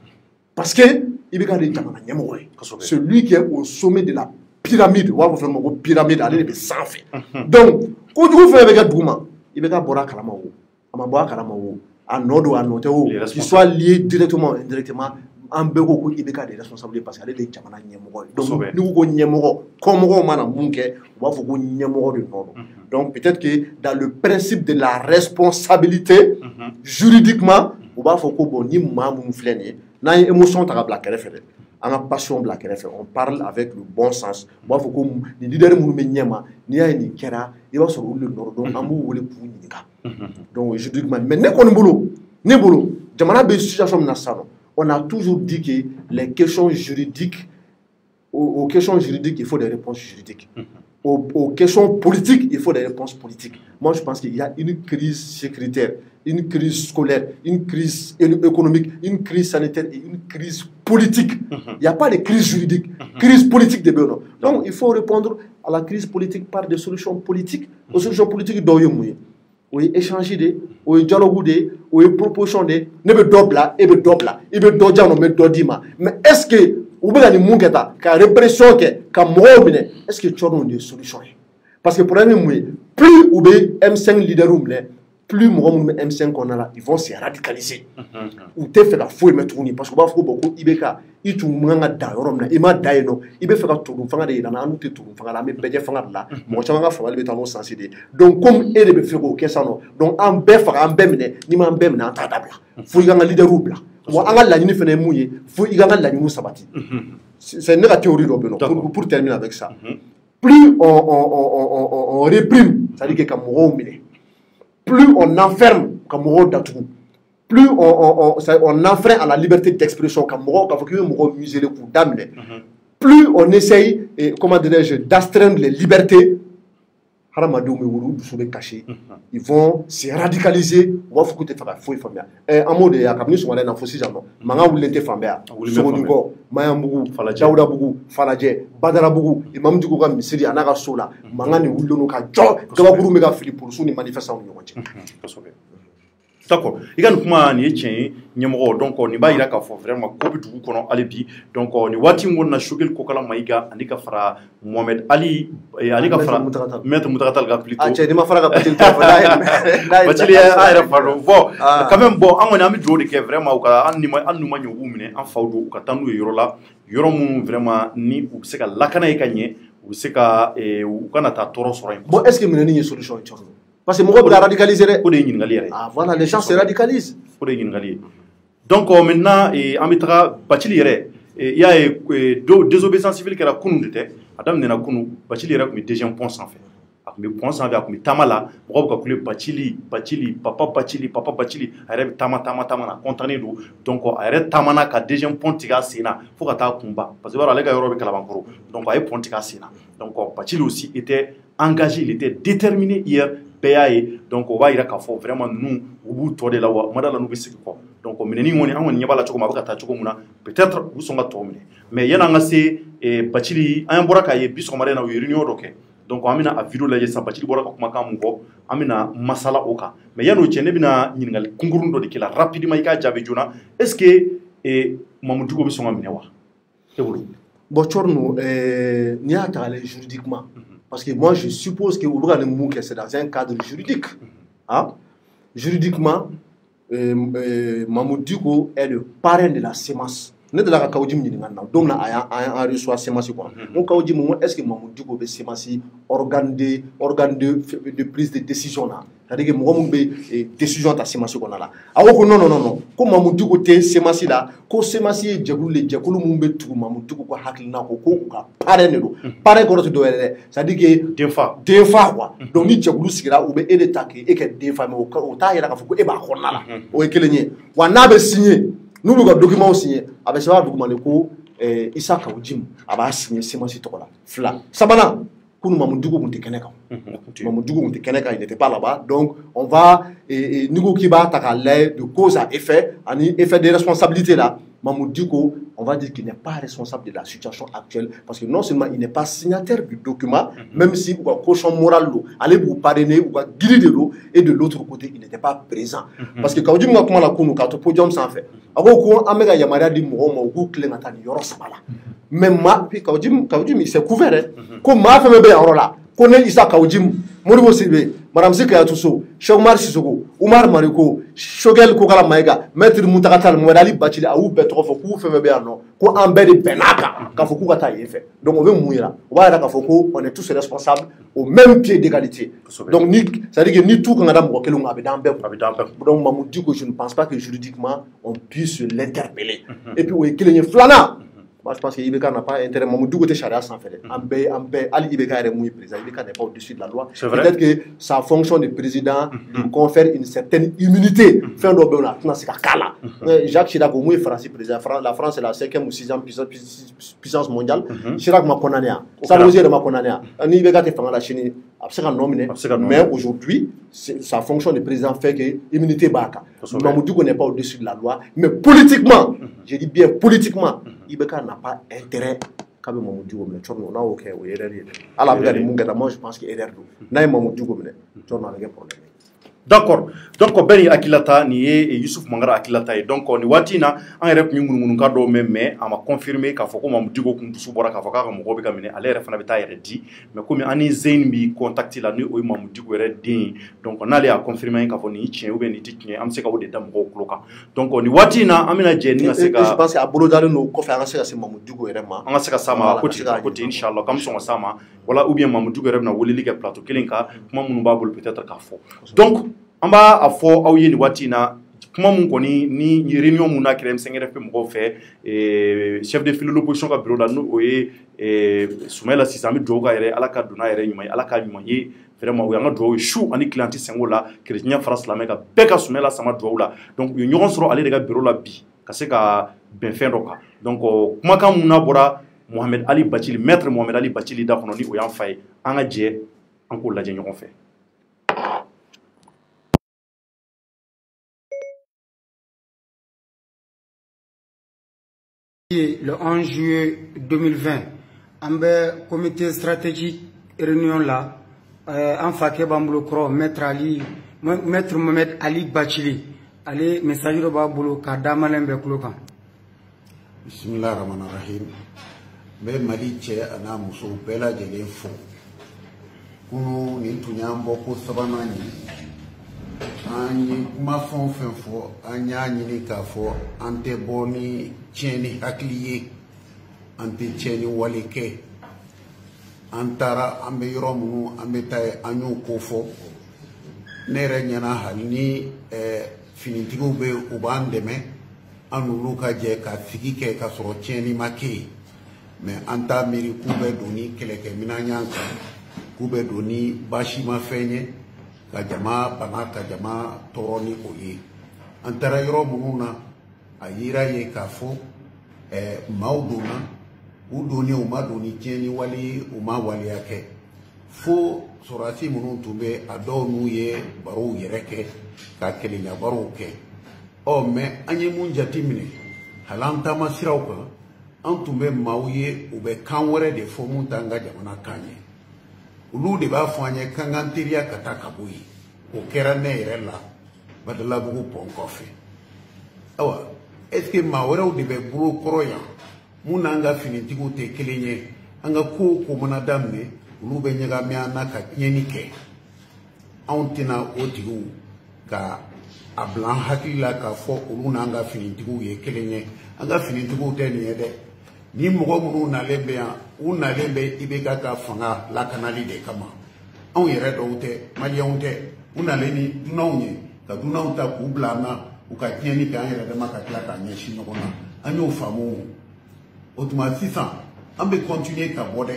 Parce que ibeka de jama nyemoye. Celui qui est au sommet de la pyramide, wa ko fema ko pyramide ale be sanfé. Donc, ko du fait avec douma, ibeka bora kalama wo. Ama bora kalama wo. À nodo à noter wo, qui soit lié directement ou indirectement. En bego ko ibeka des responsabilités parce qu'elle est des jamana nyemoro. Donc nous ko nyemoro comme on mana munke, on va ko nyemoro de nodo. Donc peut-être que dans le principe de la responsabilité juridiquement, on va faut ko bon ni mamu fleni, na émotion ta black référé. En passion black référé, on parle avec le bon sens. On va faut ko ni leader mu nyema, ni ya ni kera, il va se rouler le nodo donc amu wole pour nyika. Donc juridiquement, mais ne ko ne bolo, jamana be situation na sano. On a toujours dit que les questions juridiques, aux questions juridiques, il faut des réponses juridiques. Aux questions politiques, il faut des réponses politiques. Moi, je pense qu'il y a une crise sécuritaire, une crise scolaire, une crise économique, une crise sanitaire et une crise politique. Il n'y a pas de crise juridique, crise politique de Bénin. Donc, il faut répondre à la crise politique par des solutions politiques. Aux solutions politiques d'Oyemouye. Oui, échanger des, oui, dialogue des, oui, proposition des, ne be dobla, et be dobla, et be dodja no me dodima. Mais est-ce que, ou bien les mungeta, ka répression que, ka moobine, est-ce que tu as une solution? Parce que pour un moment, plus ou bien M5 leader plus M5 qu'on a là, ils vont se radicaliser. Ou te fait la fouille mais tourner parce que bah faut beaucoup ibeka, il tout manga d'ailleurs il m'a d'ailleurs il veut faire tout fanga de dans nous te tout fanga la mais beje fanga là, moi changa fa le betano sensible. Donc comme et de faire au kesano, donc en bef en bemne, ni ma bemne en tadabla. Faut y ganga leader roubla. Ou anga la ni fene mouiller, faut y ganga la ni sabati. C'est une théorie d'Obeno pour terminer avec ça. Plus on réprime, ça dit que comme plus on enferme comme plus on enfreint à la liberté d'expression comme plus on essaye d'astreindre les libertés, ils vont se radicaliser. Un mot de Yakabni sur la Nafosijano, Manga ou l'ente Fambea, Sogonugo, Mayambugu, Jauda Bougou, Falaje, Badarabougou, Imam Dugoga, Misiri, Anaga Sola, Mangani Wulunuka, Gaburu Mega Philippe pour Souni manifestant. D'accord. Il y a un point qui est numéro donc on y va il a qu'à faire vraiment copie du coup qu'on a lebi donc on y voit timon na shugel kokala maïga anika fara Mohamed Ali et anika fara maître Moutaratal ga plutôt. Ah tu ma fara ga plutôt. Bachili a fara bon quand même bon on a mis de que vraiment ka anuma nyobu mine en fawdo ka tanu yoro la yoro mu vraiment ni ou se ka lakana e kanye ou se ka ou kana ta toro soro. Bon est-ce que mine ni solution parce que moi, je radicaliser. Ah, voilà, les gens se radicalisent. Donc, maintenant, Amitra Bachili, il y a désobéissance civile qui a été Adam Nena Kunu, Bachili, comme déjà un point sans fait. Avec mes points sans fait, avec mes tamala, pour calculer Bachili, papa Bachili, arrête tamana, contrané d'où. Donc, arrête tamana, qui a déjà un point tiga séna, faut que tu aies combat. Parce que voilà, les gars, ils ont calabancoro. Donc, il y a un point tiga séna. Donc, Bachili aussi était engagé, il était déterminé hier. Donc on va y aller vraiment nous au bout de la voie madame nous c'est quoi donc on y a la peut-être vous sont tombés mais il y en a assez bachili un boraka et bis comme na réunion donc amina a vidéo la yesa bachili boraka kuma kamungo amina masala oka mais yano tiene bina nyingal kungurundo de kila rapidement ika jabe jona est-ce que Mamoudou ko bisonga minewa bon chorno ni a aller juridiquement. Parce que moi, je suppose que c'est dans un cadre juridique. Hein? Juridiquement, Mamoudou est le parrain de la sémence. Ne de la Kaoudim ni ngana donc na a reçoit sémence quoi. Mon Kaoudim est-ce que Mamoudou be sémence organe de prise de décision là. C'est-à-dire que moi be décision ta sémence qu'on a là. Ah non. Comme Mamoudou te sémence là, ko sémence djekulu mumbe tout Mamoudou ko hakilina ko ka parrain do. Parrain ko do c'est-à-dire que deux fois quoi. Donc ni djekulu sikira ou be et détaquer et que deux fois mais o ta yera ka fuko e ba khonna là. O ekelenye. Wa na be signer. Nous avons document signé avec ce document Issa Kaoudim a signé sémence tokola fla sabana Mamoudougo il n'était pas là-bas. Donc, on va, Nigo Kiba, de cause à effet, effet des responsabilités là. Mamoudougo, on va dire qu'il n'est pas responsable de la situation actuelle parce que non seulement il n'est pas signataire du document, même si vous avez cochon moral, allez vous parrainer, vous avez guider de l'eau, et de l'autre côté, il n'était pas présent. Parce que quand vous dites comment la kounu, quand le podium s'en fait, avant qu'on a méga yamara di moho, ou clé natani, yoro sabala. Même moi, puis quand vous dites, c'est couvert, comme ma femme est en là, connaît Issa Kaoudjim, Moribo Sibé, Madame Zika Tousso, Chomar Sissoko, Oumar Mariko, Shogel Kokala Maïga, Maître Moutakatal, Mouadali Bachili, Aou Betrof, Kou Femebéano, Kou Ambede Benaka, Kafoukou Kata fait. Donc on veut mourir là. On va à Kafoukou, on est tous responsables au même pied d'égalité. Donc, ça veut dire que ni tout quand on a donc Mamoudou dit que je ne pense pas que juridiquement on puisse l'interpeller. Et puis, oui, qu'il y ait flana. Moi, je pense que Ibeka n'a pas intérêt. Mamoudou côté charia sans faire. Ali Ibeka est mouillé président. Ibeka n'est pas au-dessus de la loi. Peut-être que sa fonction de président lui confère une certaine immunité. Fin d'obéna, c'est Kala. Jacques Chirac, au moins, français président. La France est la 5e ou 6e puissance mondiale. Chirac m'a condamné. Ça veut dire m'a condamné. Ibeka est la Chine. Mais aujourd'hui, sa fonction de président fait que l'immunité baka. Mamoudou n'est pas au-dessus de la loi. Mais politiquement, je dis bien politiquement, Ibeka n'a pas intérêt à Mamoudou. Moi, je pense qu'il est erreur. D'accord. Donc, Beni Akilata, ni Youssouf Mangara Akilata. Donc, on est là, on est revenu à mais on m'a confirmé qu'à Foko Mamoudou, qu'on se voit qu'à Foko Mamoudou, à l'air, on avait dit, mais comme on est Zainbi contacté la nuit, où Mamoudou est dit, donc on allait à confirmer qu'à Foni, ou bien Nitiki, on sait qu'à des dames au cloca. Donc, on est là, on est Jenny, je pense qu'à Bolodalo, nos conférences, c'est Mamoudou et Rema. On a ça, Sama, à côté, Inch'Allah, comme son Sama, voilà, ou bien Mamoudou et Rema, ou les ligues plateau, Kelinka, Mamoudou peut-être qu'à faux. Donc, on va à fort au yen watina kuma mun koni ni réunion mun na krem CNRFP mo fait chef de file l'opposition ka bureau la no oye Soumaïla Sisami Djoga ere ala ka duna ere nyuma ala ka nyuma ye vraiment o yanga do chou ani clienti sengo la chrétien France la meka beka Soumaïla sama do la donc yo ñogon soro ale de bureau la bi ka se ka ben fin roka donc kuma kan mun na bora Mohamed Ali Bachili maître Mohamed Ali Bachili da kono ni o yan fay anga je an ko la je ñogon fait. Le 11 juillet 2020, en comité stratégique réunion là, en faké bambulo kro maître Mohamed Ali Bachili, allez message de bambulo kadama lembe kulokan. Bismillahirrahmanirrahim. Be mali che ana muso bela jele fo. Kunu ni tunyambo ko sabanani. Ani kuma fon fo anya nyini ka fo ante boni cheni hakliye ante cheni walike antara ambe yoromunu ambe tay anyu ko fo nere nyana halni finitigo be ubandeme anu luka je ka fikike ka so cheni make mais anta miri kube doni keleke minanyanka kube doni bashima fenye ka jama bana ka jama toroni oye antara yoromunu ayira ye kafo mauduna udoni umadoni cheni wali uma wali yake fo sorati munu tumbe adonu ye baro yereke ka kelinya baro ke o me anye munja timine halanta masirauka antumbe mauye ube kanwere de fo muntanga jamana kanye ulu de ba fanye kangantiria kataka bui o kera ne irela badala bugu ponkofe awa est-ce que ma wɛrɛw de bɛ bolo kɔrɔ yan mun n'an ka finitigiw tɛ kelen ye an ka ko ko mana daminɛ olu bɛ ɲagami an na ka tiɲɛni kɛ anw tɛna o tigiw ka a bila an hakili la k'a fɔ olu n'an ka finitigiw ye kelen ye an ka finitigiw tɛ nin ye dɛ ni mɔgɔ minnu nalen bɛ yan u nalen bɛ IBK ka fanga lakanali de kama anw yɛrɛ dɔw tɛ maliyɛnw tɛ u nalen ni dunanw ye ka dunanw ta k'u bila an na u ka tiɲɛni kɛ an yɛrɛ dama ka tila k'a ɲɛsin ɲɔgɔn na an y'o faamu o tuma sisan an bɛ continuer ka bɔ dɛ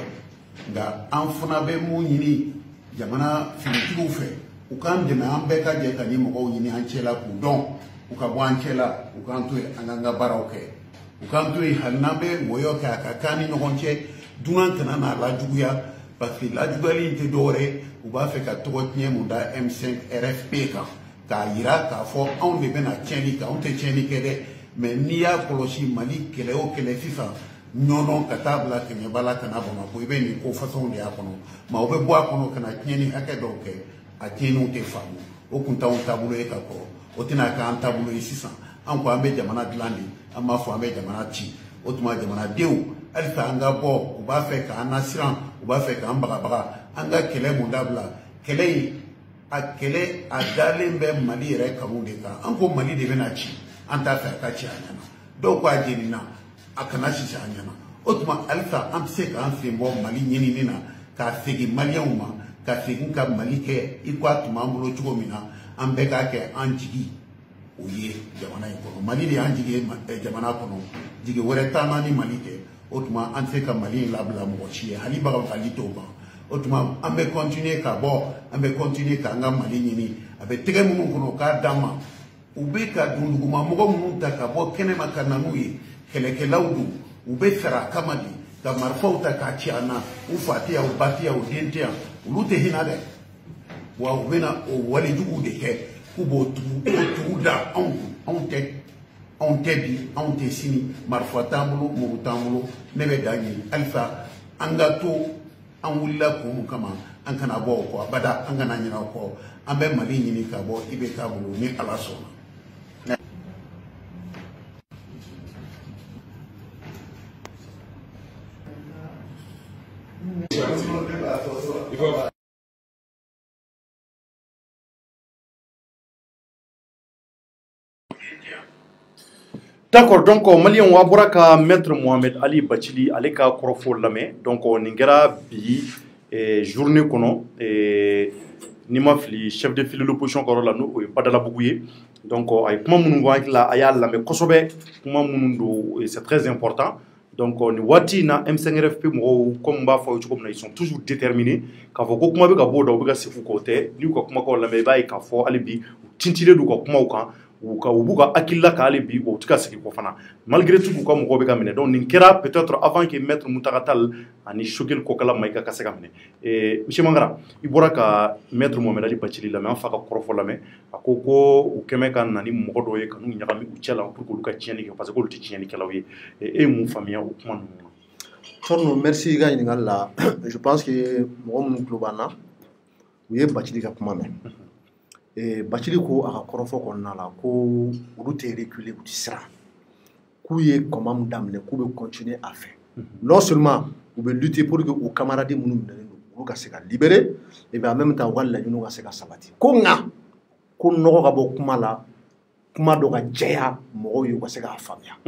nka an fana bɛ mun ɲini jamana finitigiw fɛ u k'an dɛmɛ an bɛɛ ka jɛ ka ni mɔgɔw ɲini an cɛla k'u dɔn u ka bɔ an cɛla u k'an to yen an k'an ka baaraw kɛ u k'an to yen hali n'an bɛ wɔyɔ kɛ a ka kan ni ɲɔgɔn cɛ dunan kana n'a lajuguya parce que la dugali te doré ou va faire ka trotnier munda M5 RFP ka ira ka fo on de bena tieni ka on te tieni kede mais niya kolosi mali kele o kele fifa nono katabla kene bala kana bona ko ibe ni ko façon de akono ma obe bo akono kana tieni hake doke a tieni te famu o kunta on tabulo e ka ko o tina ka an tabulo e 600 an ko ambe jamana dilandi amma fo ambe jamana ci o tuma jamana dew alfa anga bo o ba fe ka anasiran o ba fe ka ambaga anga kele mundabla kele a dalembe mali re kamunde ka an ko mali de bena ci an ta fe ka ci anyana do ko ajeni na akana ci anyana o tuma alfa am se ka an fe bo mali nyini nina ka fegi maliyan ma ka fegi ka mali ke ikwa tuma mulo chugo mina an be ka ke an jigi oye jamana ikono mali de an jigi jamana kono jigi wore tama ni mali ke otuma an se ka mali labla mo chi hali baga kali toba otuma an be continuer ka bo an be continuer ka nga mali nyini abe tege mu kono ka dama ube ka dunduguma mo mu ta ka bo kene makana nuyi kele kelaudu ube fera kamadi ka marfauta ka ci ana ufatia ubatia udentia ulute hinade wa ubena o wali jugu de ke kubo tu da on te bi on te sini marfa tamulo mo tamulo nebe dani alfa anga to an wulla ko kama an kana bo ko abada an kana nyina ko an be mali nyini ka bo ibe ka bulu ni ala so D'accord, donc Malien Wabura ka maître Mohamed Ali Bachili ale ka korofo lamé donc ningera bi journée kono ni ma fili chef de file l'opposition korola no o badala buguye donc ay kuma munu la aya lamé kosobe kuma munu do c'est très important donc ni wati na M5RFP mo comme ba fo chuko ils sont toujours déterminés ka fo ko kuma be ka bodo be ka sifu côté ni ko kuma ko lamé bay ka fo alibi tintile du ko kuma kan ubuka akilla ka ale bi o tuka sigi ko fana malgré tout ko mo ko be kamine donc nin kera peut-être avant que maître Muntakatal ani shogel ko kala mayka ka sega mine monsieur Mangara ibora ka maître Mohamed Ali Bachili la me en faka korofo la me akoko o keme kan nani mo do ye kanu nyaka mi ucela pour ko luka tieni parce que ko luti tieni kala wi e mu famille o kuma no Torno merci ga ngalla je pense que mo mun globana wiye Bachili ka kuma me Bachili ko aka korofo konna la ko olu te reculer ou sera ku ye comment damne ku be continuer à faire non seulement ou be lutter pour que aux camarades munu olu ka se ka libérer et bien en même temps walla ñu ka se ka sabati ko nga ko no ka bo kuma la kuma do ka jeya mo yo ka se ka famia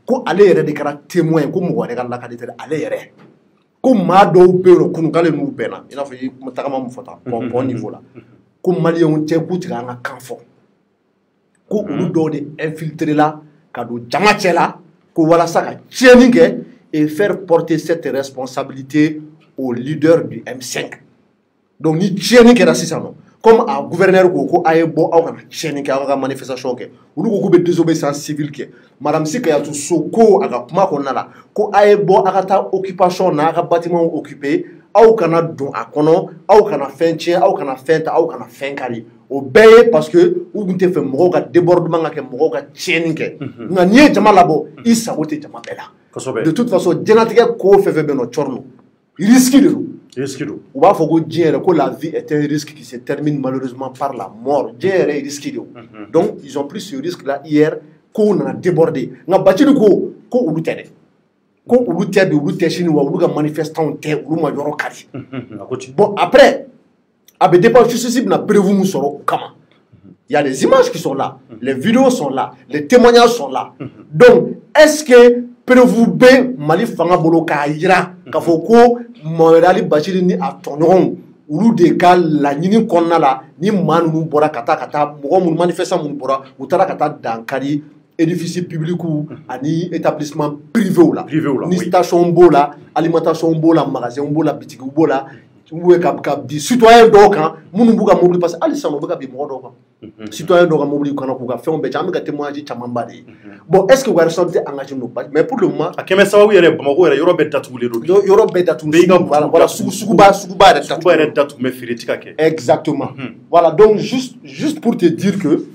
ko ale yere de kara témoin ko mo wale ka la ka de ale yere ko ma do be ro kunu kale nu be na ina fa yi tagama mu fota bon niveau là ko malien te ku tiga nga kanfo ko ulu do de infiltrer la ka do jama chela ko wala saka tieninge et faire porter cette responsabilité au leader du M5 donc ni tieninge da sisano comme un gouverneur ko aye bo aw kana tieninge ka manifestation ke ulu ko be désobéissance civile ke madame sika ya to soko aga kuma ko nala ko aye bo aga ta occupation na aga bâtiment occupé aw kana don a kono aw kana fenche aw kana fenta aw kana fenkari o beye parce que ou nte fe mo ga débordement ke mo ga tieninge nga nie jama labo isa wote jama bela de toute façon jenatige ko fe beno chorno risque de ou va faut que la vie est un risque qui se termine malheureusement par la mort diere risque donc ils ont pris ce risque là hier qu'on a débordé nga Bachili ko ulu tede ko ulu tede ulu teshini wa ulu ga manifestant te ulu ma yoro kari bon après abe dépend susceptible na prévu mu soro kama il y a des images qui sont là les vidéos sont là les témoignages sont là donc est-ce que prévu be mali fanga bolo ka yira ka foko Mohamed Ali Bachili ni atonon ulu de ka la nyini konna la ni manu bora kata mo mun manifestant mun bora utara kata dankari édifice public ou ani établissement privé ou là ni station bola alimentation bola magasin bola boutique bola di citoyen dɔw kan minnu b'u ka mobili parce que hali sisan u bɛ ka bin mɔgɔ dɔw kan citoyen dɔw ka mobili kɔnɔ k'u ka fɛnw bɛɛ cɛ an bɛ ka témoignage camanba de ye bon est ce que u ka responsabilité engagé n'o pas mais pour le moment a kɛmɛ sababu yɛrɛ Bamako yɛrɛ yɔrɔ bɛɛ datugulen don yɔrɔ bɛɛ datugulen voilà suguba yɛrɛ datugu mais feere ti ka kɛ exactement voilà donc juste pour te dire que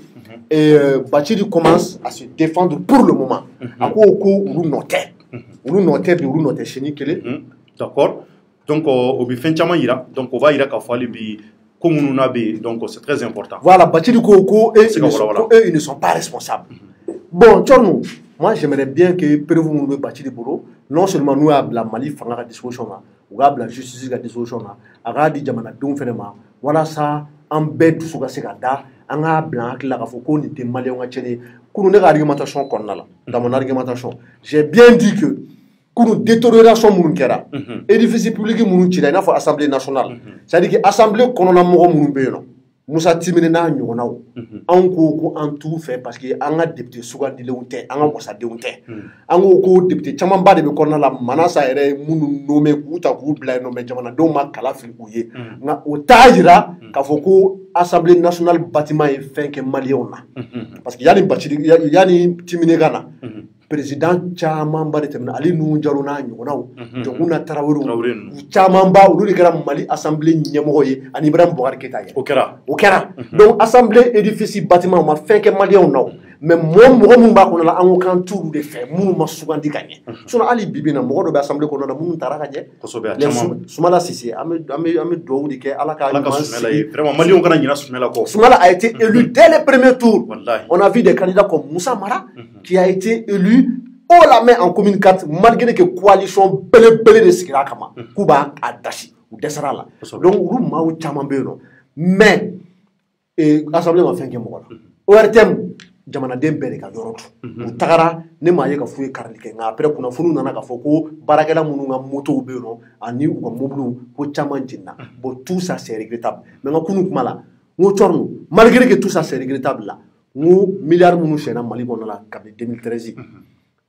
Bathily commence à se défendre pour le moment a ko olu nɔ tɛ bi olu nɔ tɛ sini kelen d'accord donc au bi fɛn caman yira donc o b'a yira k'a fɔ hali bi ko minnu n'a bɛ yen donc c'est très important voilà Bathily ko eux ils ne sont pas responsables bon Thierno moi j'aimerais bien que preuve minnu bɛ Bathily bolo non seulement n'u y'a bila Mali fanga ka disposition na u k'a bila justice ka disposition na a k'a di jamanadenw fɛnɛ ma walasa an bɛɛ dusu ka se ka da an k'a bila an hakili la k'a fɔ ko nin tɛ maliyɛnw ka tiɲɛni ye kunun ne ka argumentation kɔnɔna la dans mon argumentation j'ai bien dit que kunu détérioration minnu kɛra édifice public minnu cira i n'a fɔ assemblée nationale c'est à dire que assemblée kɔnɔna mɔgɔ minnu bɛ yen nɔ Musa Timini n'a ɲɔgɔnnaw an ko an t'u fɛ parce que an ka député sugandilenw tɛ an ka wasadenw tɛ an ko député camanba de bɛ kɔnɔna la Manasa yɛrɛ ye minnu nommé k'u ta k'u bila yen nɔ mais jamanadenw ma kala fili u ye nka o t'a jira k'a fɔ ko assemblée nationale bâtiment ye fɛn kɛ maliyɛnw na parce que yani Timini ka na président camanba de tɛmɛna Ali Nuhu Jalo n'a ɲɔgɔnnaw Jɔnkuna Tarawelew u camanba olu de kɛra Mali assemblée ɲɛmɔgɔ ye ani Ibrahim Boubacar Keïta ye o kɛra donc assemblée édifice bâtiment ma fɛn kɛ maliyɛnw na mais mɔgɔ minnu b'a kɔnɔ la an ko k'an t'olu de fɛ minnu ma sugandi ka ɲɛ sinon hali bi bi in na mɔgɔ dɔ bɛ assemblée kɔnɔ la minnu taara ka ɲɛ Soumala Cissé an bɛ dugawu de kɛ Ala ka vraiment maliyɛnw kana ɲinɛ Soumala kɔ Soumala a été élu dès le premier tour on a vu des candidats comme Moussa Mara qui a été élu haut la main en commune 4 malgré que coalition belebele de sigira kama k'u b'a dasi u dɛsɛra la donc olu maaw caman bɛ yen nɔ mais assemblée ma fɛn kɛ mɔgɔ la ORTM jamanaden bɛɛ de ka yɔrɔ tu u tagara ne m'a ye ka f'u ye karili kɛ nka après kunnafoniw nana k'a fɔ ko baarakɛla minnu ka motow bɛ yen nɔ ani u ka mobiliw ko caman jenina bon tout ça c'est regrettable mais n ka kunun kuma la n ko Thierno malgré que tout ça c'est regrettable la n ko miliyari minnu sɛnna Mali kɔnɔ la kabini 2013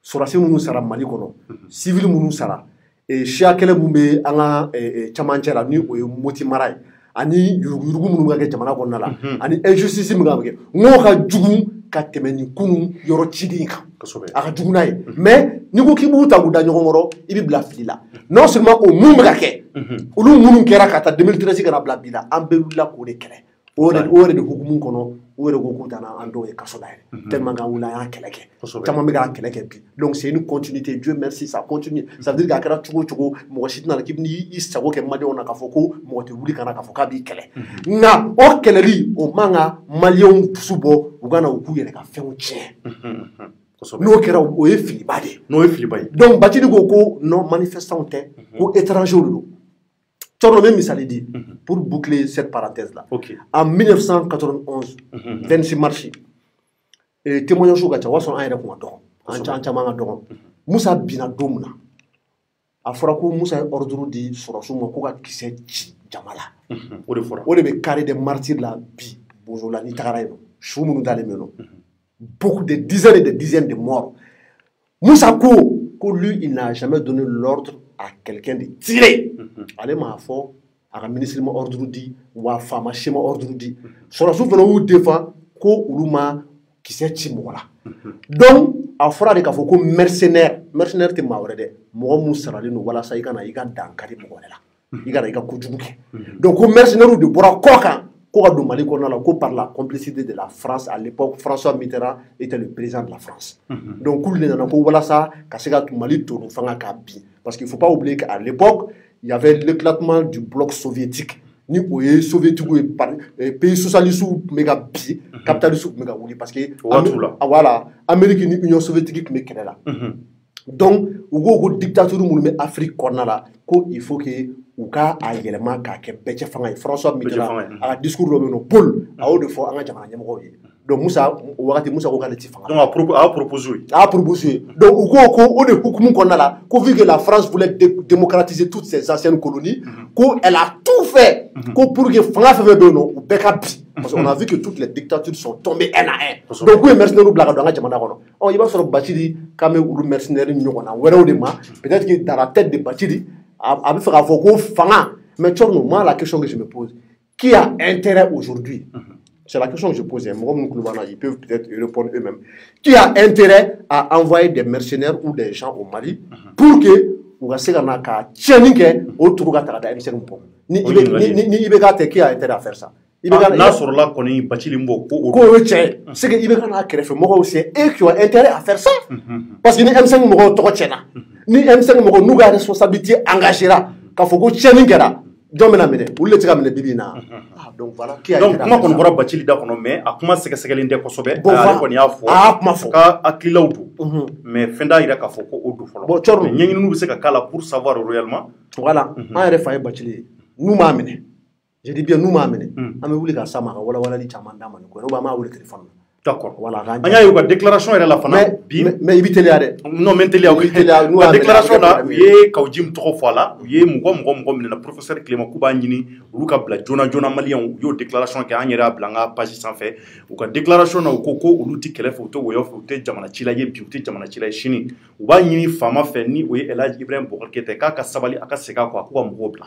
sɔrɔdasi minnu sara Mali kɔnɔ civil minnu sara siya kɛlɛ minnu bɛ an ka camancɛ la ni o ye moti mara ye ani yuruguyurugu minnu bɛ kɛ jamana kɔnɔna la ani injustice min bɛ kɛ n k'o ka jugu ka tɛmɛ nin kunun yɔrɔ ciden kan a ka jugu n'a ye mais n'i ko k'i b'u ta k'u da ɲɔgɔn kɔrɔ i bɛ bila fili la non seulement o mun bɛ ka kɛ olu minnu kɛra ka taa 2013 kana bila bi la an bɛɛ wulila k'o de kɛlɛ o yɛrɛ de hukumu kɔnɔ o yɛrɛ ko k'u taara an dɔw ye kaso la yɛrɛ tellement qu'an wulila an y'a kɛlɛ kɛ caman bɛ k'a kɛlɛ kɛ bi donc c'est une continuité Dieu merci ça continue ça veut dire k'a kɛra cogo o cogo mɔgɔ si tɛna k'i b'i sago kɛ maliyɛnw na k'a fɔ ko mɔgɔ tɛ wuli ka na k'a fɔ k'a b'i kɛlɛ nka o kɛlɛli o man ka maliyɛnw dusu bɔ u ka na u k'u yɛrɛ ka fɛnw tiɲɛ n'o kɛra o ye filiba de ye donc Bathily ko non manifestants tɛ ko étrangers de don Thierno bɛ misali di pour boucler cette parenthèse là en 1991 26 mars témoignage ka ca o y'a sɔrɔ an yɛrɛ tun ka dɔgɔ an caman ka dɔgɔ Musa binna don min na a fɔra ko Musa ye ordre di sɔrɔsiw ma ko ka kisɛ ci jama la o de bɛ carré des martyrs la bi Bozo la n'i tagara yen nɔ su minnu dalen bɛ yen nɔ beaucoup de dizaines et de dizaines de morts Musa ko lui il n'a jamais donné l'ordre à quelqu'un de tirer ale m'a fɔ a ka ministre ma ordre di wa faamasi ma ordre di sɔrɔsiw fana y'u défend ko olu ma kisɛ ci mɔgɔ la donc a fɔra de k'a fɔ ko mercenaire tɛ maa wɛrɛ dɛ mɔgɔ mun saralen don walasa i kana i ka dankari mɔgɔ wɛrɛ la i kana i ka kojugu kɛ donc ko mercenaires de bɔra kɔ kan ko ka don Mali kɔnɔna la ko par la complicité de la France à l'époque François Mitterrand était le président de la France donc k'olu de nana ko walasa ka se ka Mali tonu fanga k'a bin parce qu'il faut pas oublier qu'à l'époque il y avait l'éclatement du bloc soviétique ni o ye soviétique ye pays socialiste tun bɛ ka bin capitaliste tun bɛ ka wuli parce que voilà Amérique ni Union soviétique tun bɛ kɛlɛ la donc u ko dictature minnu bɛ Afrique kɔnɔna la ko il faut que u ka a yɛlɛma k'a kɛ bɛɛ cɛ fanga ye François Mitterrand a ka discours dɔ bɛ yen nɔ Paul a y'o de fɔ an ka jamana ɲɛmɔgɔw ye donc Musa o wagati Musa ko k'ale ti fanga donc a y'a proposé donc u ko o de hukumu kɔnɔna la ko vu que la France voulait démocratiser toutes ses anciennes colonies ko elle a tout fait ko pour que fanga fɛn fɛn bɛ yen nɔ u bɛɛ ka bi parce qu'on a vu que toutes les dictatures sont tombées un à un donc k'u ye mercenaires bila ka don an ka jamana kɔnɔ i b'a sɔrɔ Bathily k'an bɛ olu mercenaires ɲɔgɔnna wɛrɛw de ma peut-être que dans la tête de Bathily a bɛ fɛ k'a fɔ ko fanga Mais Tchorno, moi, la question que je me pose, qui a intérêt aujourd'hui, c'est la question que je pose, ils peuvent peut-être répondre eux-mêmes, qui a intérêt à envoyer des mercenaires ou des gens au Mali pour que ou ka se ka na ka tiɲɛni kɛ o tugu ka taga da M5 bɔ ni IBK tɛ qui a intérêt à faire ça n'a sɔrɔla kɔni Bacili bɔ ko o ye tiɲɛ c'est que IBK n'a kɛrɛfɛ mɔgɔw c'est eux qui ont intérêt à faire ça parce que ni M5 mɔgɔw tɔgɔ tiɲɛna ni M5 mɔgɔw n'u ka responsabilité engagera k'a fɔ ko tiɲɛni kɛra jɔn bɛna minɛ olu de tɛ ka minɛ bibi in na donc voilà qui a donc kuma kɔni bɔra Bacili da kɔnɔ mais a kuma sɛgɛsɛgɛlen tɛ kosɛbɛ ale kɔni y'a fɔ a kuma fɔ ka hakililaw don mais fɛn t'a yira k'a fɔ ko o don fɔlɔ bon Tchorno ɲɛɲininiw bɛ se ka k'a la pour savoir réellement voilà an yɛrɛ fa ye Bacili ye n'u m'a minɛ je dis bien n'u m'a minɛ an bɛ wuli ka s'a ma ka walawalali caman d'a ma nin ko ou bien an b'a wele téléphone na d'accord voilà an y'a ye u ka déclaration yɛrɛ la fana bi mais i bɛ teliya dɛ non mais teliya u ka déclaration na u ye Kawujim tɔgɔ fɔ a la u ye mɔgɔ minɛna professeur Clément k'u b'a ɲini olu ka bila joona joona maliyɛnw u y'o déclaration kɛ an yɛrɛ y'a bila an ka page sanfɛ u ka déclaration na u ko ko olu tɛ kɛlɛ fɛ u tɛ wɔyɔ fɛ u tɛ jamana cila ye bi u tɛ jamana cila ye sini u b'a ɲini faama fɛ ni o ye El Hadji Ibrahim Boubacar Keïta k'a ka sabali a ka segin a kɔ a k'u ka mɔgɔw bila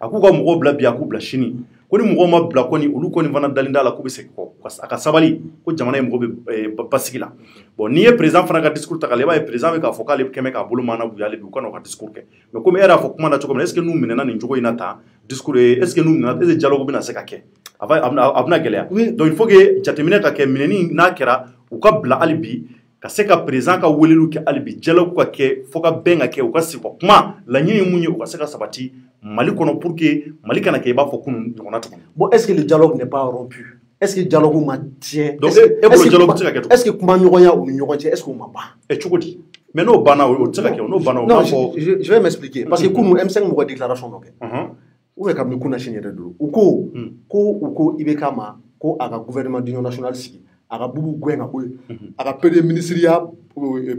a k'u ka mɔgɔw bila bi a k'u bila sini ko ni mɔgɔw ma bila kɔni olu kɔni fana dalen t'a la k'u bɛ segin kɔ a ka sabali ko jamana in mɔgɔ bɛ basigi la bon n'i ye président fana ka discours ta k'a lajɛ i b'a ye président bɛ k'a fɔ k'ale kɛmɛ k'a bolo maana bu y'ale bi u ka n'o ka discours kɛ mais comme e yɛrɛ y'a fɔ kuma na cogo min na est ce que n'u minɛna nin cogo in na tan discours est ce que n'u minɛna est ce que dialogue bɛna se ka kɛ a bɛna gɛlɛya donc il faut que jateminɛ ka kɛ minɛni n'a kɛra u ka bila hali bi ka se ka président ka weleliw kɛ hali bi dialogue ka kɛ fo ka bɛn ka kɛ u ka sigi ka kuma laɲini ye mun ye u ka se ka sabati Mali kɔnɔ pour que Mali kana kɛ i b'a fɔ kunun ɲɔgɔnna tuguni bon est ce que le dialogue n'est pas rompu est ce que dialogue ma tiɲɛ donc e bolo dialogue tɛ se ka kɛ est ce que kuma ɲɔgɔnya u ni ɲɔgɔn cɛ est ce que o ma ban cogo di mais n'o banna o tɛ se ka kɛ n'o banna o b'a fɔ je vais m'expliquer parce que kunun M5 mɔgɔ déclaration dɔ kɛ ou bien kabini kunna sini yɛrɛ don u ko IBK ma ko a ka gouvernement d'union nationale sigi a ka bubu gɛn ka bɔ yen a ka premier ministeriya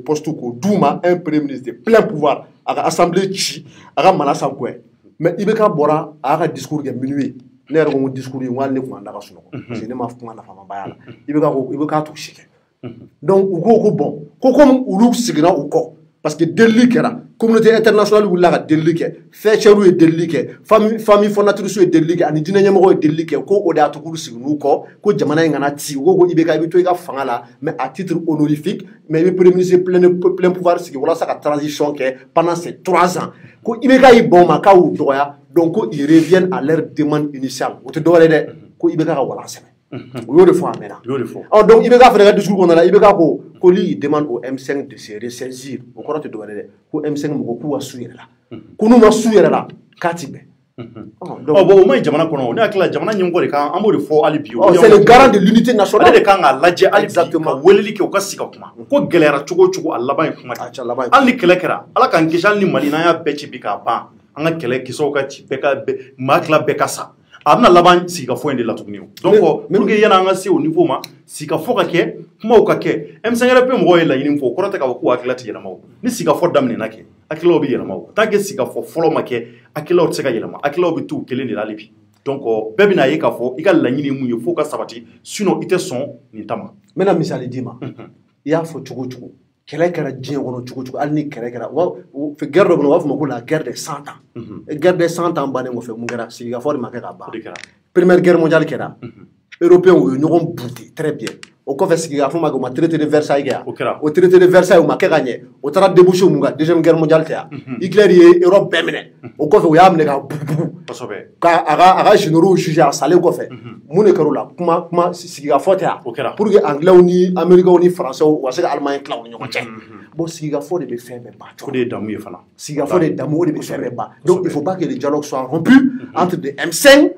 poste ko d'u ma un premier ministre de plein pouvoir a ka assemblée ci a ka Manasa gɛn mais IBK bɔra a y'a ka discours kɛ minuit ne yɛrɛ ko n ko discours in hali ne tun an da ka sunɔgɔ parce que ne ma kuma nafama ba y'a la IBK t'u si kɛ donc u ko ko bon ko comme olu sigira u kɔ parce que delili kɛra communauté internationale wulila ka delili kɛ fɛcɛriw ye delili kɛ famille fondatrice ye delili kɛ ani diinɛ ɲɛmɔgɔw ye delili kɛ ko o de y'a to k'olu sigin n'u kɔ ko jamana in kana ci u ko ko IBK i bɛ to i ka fanga la mais à titre honorifique mais i bɛ premier ministre plein pouvoir sigi walasa ka transition kɛ pendant ces 3 ans ko IBK y'i ban o ma k'a y'u dɔgɔya donc ko ils reviennent à leur demande initiale o tɛ dɔwɛrɛ dɛ ko IBK ka walan sɛbɛn o y'o de fɔ a mɛnna donc IBK fana ka discours kɔnɔna la IBK ko lui il demande au M5 de se ressaisir o kɔrɔ tɛ dɔwɛrɛ dɛ ko M5 mɔgɔ k'u ka su yɛrɛ la ko n'u ma su yɛrɛ la k'a ti bɛn bon o ma ɲi jamana kɔnɔ ne hakili la jamana ɲɛmɔgɔ de kan an b'o de fɔ hali bi c'est le garant de l'unité nationale ale de kan k'a lajɛ hali bi ka weleli kɛ u ka sigi ka kuma ko gɛlɛyara cogo o cogo a laban ye kuma de hali ni kɛlɛ kɛra ala k'an kisi hali ni Mali n'an y'a bɛɛ ci bi k'a ban an ka kɛlɛ kisɛw ka ci bɛɛ ka maa tila bɛɛ ka sa a bɛna laban sigikafɔ in de la tuguni donc pour que yanni an ka se o niveau ma sigikafɔ ka kɛ kumaw ka kɛ M5 RP mɔgɔw ye laɲini fɔ o kɔrɔ tɛ k'a fɔ k'u hakilila tɛ yɛlɛma o ni sigikafɔ daminɛna kɛ hakililaw bɛ yɛlɛma o tant que sigikafɔ fɔlɔ ma kɛ hakililaw tɛ se ka yɛlɛma hakililaw bɛ t'u kelen de la hali bi donc bɛɛ bɛna ye k'a fɔ i ka laɲini ye mun ye f'o ka sabati sinon i tɛ sɔn nin ta ma n bɛna misali d'i ma i y'a fɔ cogo o cogo kɛlɛ kɛra diɲɛ kɔnɔ cogo o cogo hali ni kɛlɛ kɛra guerre dɔ bɛ yen u b'a fɔ ma ko la guerre des 100 ans guerre des 100 ans bannen kɔfɛ mun kɛra sigikafɔ de ma kɛ ka ban première guerre mondiale kɛra européens u ye ɲɔgɔn buté très bien o kɔfɛ sigikafɔ ma kɛ u ma traité de Versailles kɛ yan o traité de Versailles u ma kɛ ka ɲɛ o taara débouché mun kan deuxième guerre mondiale tɛ yan Hitler ye Europe bɛɛ minɛ o kɔfɛ u y'a minɛ ka bugu k'a ka généraux jugé a salen kɔfɛ mun de kɛra o la kuma sigikafɔ tɛ yan pour que anglais ni américains ni français u ka se ka Allemagne tila u ni ɲɔgɔn cɛ bon sigikafɔ de bɛ fɛn bɛɛ ban o de ye damu ye fana sigikafɔ de damu o de bɛ fɛn bɛɛ ban donc il faut pas que le dialogue soit rompu entre le M5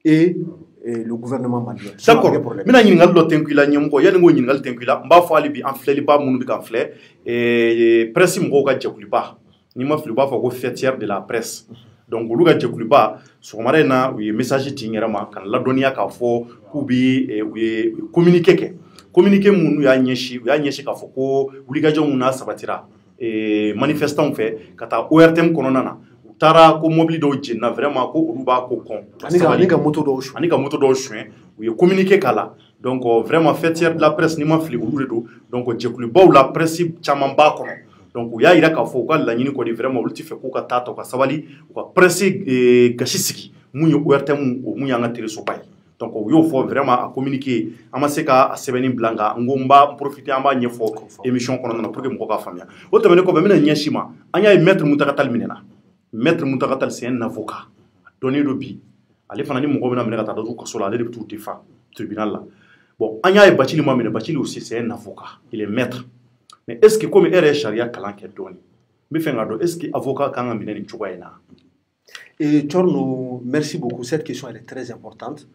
et le gouvernement malien. D'accord. N bɛna ɲininkali dɔ tɛnku i la ɲɛmɔgɔ yanni n k'o ɲininkali tɛnku i la n b'a fɔ hali bi an filɛliba minnu bɛ k'an filɛ presse mɔgɔw ka jɛkuluba n'i ma fili u b'a fɔ ko fêtière de la presse donc olu ka jɛkuluba sɔgɔmada in na u ye message ci n yɛrɛ ma ka n ladɔnniya k'a fɔ k'u bɛ u ye communiqué kɛ communiqué minnu y'a ɲɛsin k'a fɔ ko wulikajɔ minnu n'a sabatira manifestants fɛ ka taa ORTM kɔnɔna na taara ko mobili dɔw jenina vraiment ko olu b'a ko kɔn ani ka moto dɔw suɲɛ u ye communiqué k'a la donc vraiment fêtière de la presse n'i ma fili olu de don donc jɛkulubaw la presse caman b'a kɔnɔ donc u y'a yira k'a fɔ u ka laɲini kɔni vraiment olu tɛ fɛ k'u ka taa ta u ka sabali u ka presse gasi sigi mun ye ORTM o mun y'an ka télésoba ye donc u y'o fɔ vraiment a communiqué an ma se ka sɛbɛnni bila nka n ko n b'a profiter an b'a ɲɛfɔ émission kɔnɔna na pour que mɔgɔw ka faamuya o tɛmɛnen kɔfɛ n bɛna ɲɛsin ma an y'a ye maître Muntaka Tall minɛna maître Muntaka Tall c'est un avocat a dɔnnen do bi ale fana ni mɔgɔ bɛna minɛ ka taa dɔ to kaso la ale de bɛ t'u défend tribunal là bon an y'a ye Bacili ma minɛ Bacili aussi c'est un avocat il est maître mais est-ce que comme e yɛrɛ ye sariya kalan kɛ dɔɔni n bɛ fɛ k'a dɔn est-ce que avocat kan ka minɛ nin cogoya in na. Et Thorno, merci beaucoup. Cette question elle est très importante.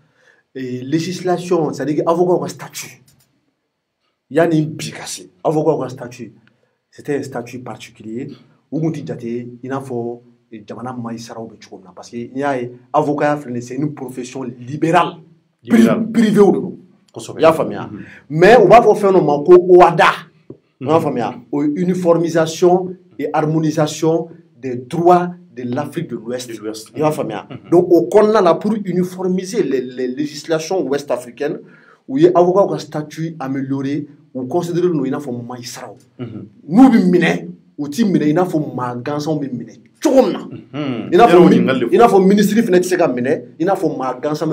Et législation, c'est-à-dire avocat au statut. Il y a une bicase. Avocat au statut, c'était un statut particulier où on dit il a faut jamana maïsara ou betchona parce qu'il y a avocat c'est une profession libérale, privée ou non. Il y a famille. Mais on va faire un manco au ADA. On va faire uniformisation et harmonisation des droits de l'Afrique de l'Ouest. Donc, au Konna, là, pour uniformiser les législations ouest-africaines, où il y a un statut amélioré, ou considérer nous, il faut maïsara. Nous, ou il faut magansa, il faut ministre, il faut magansa,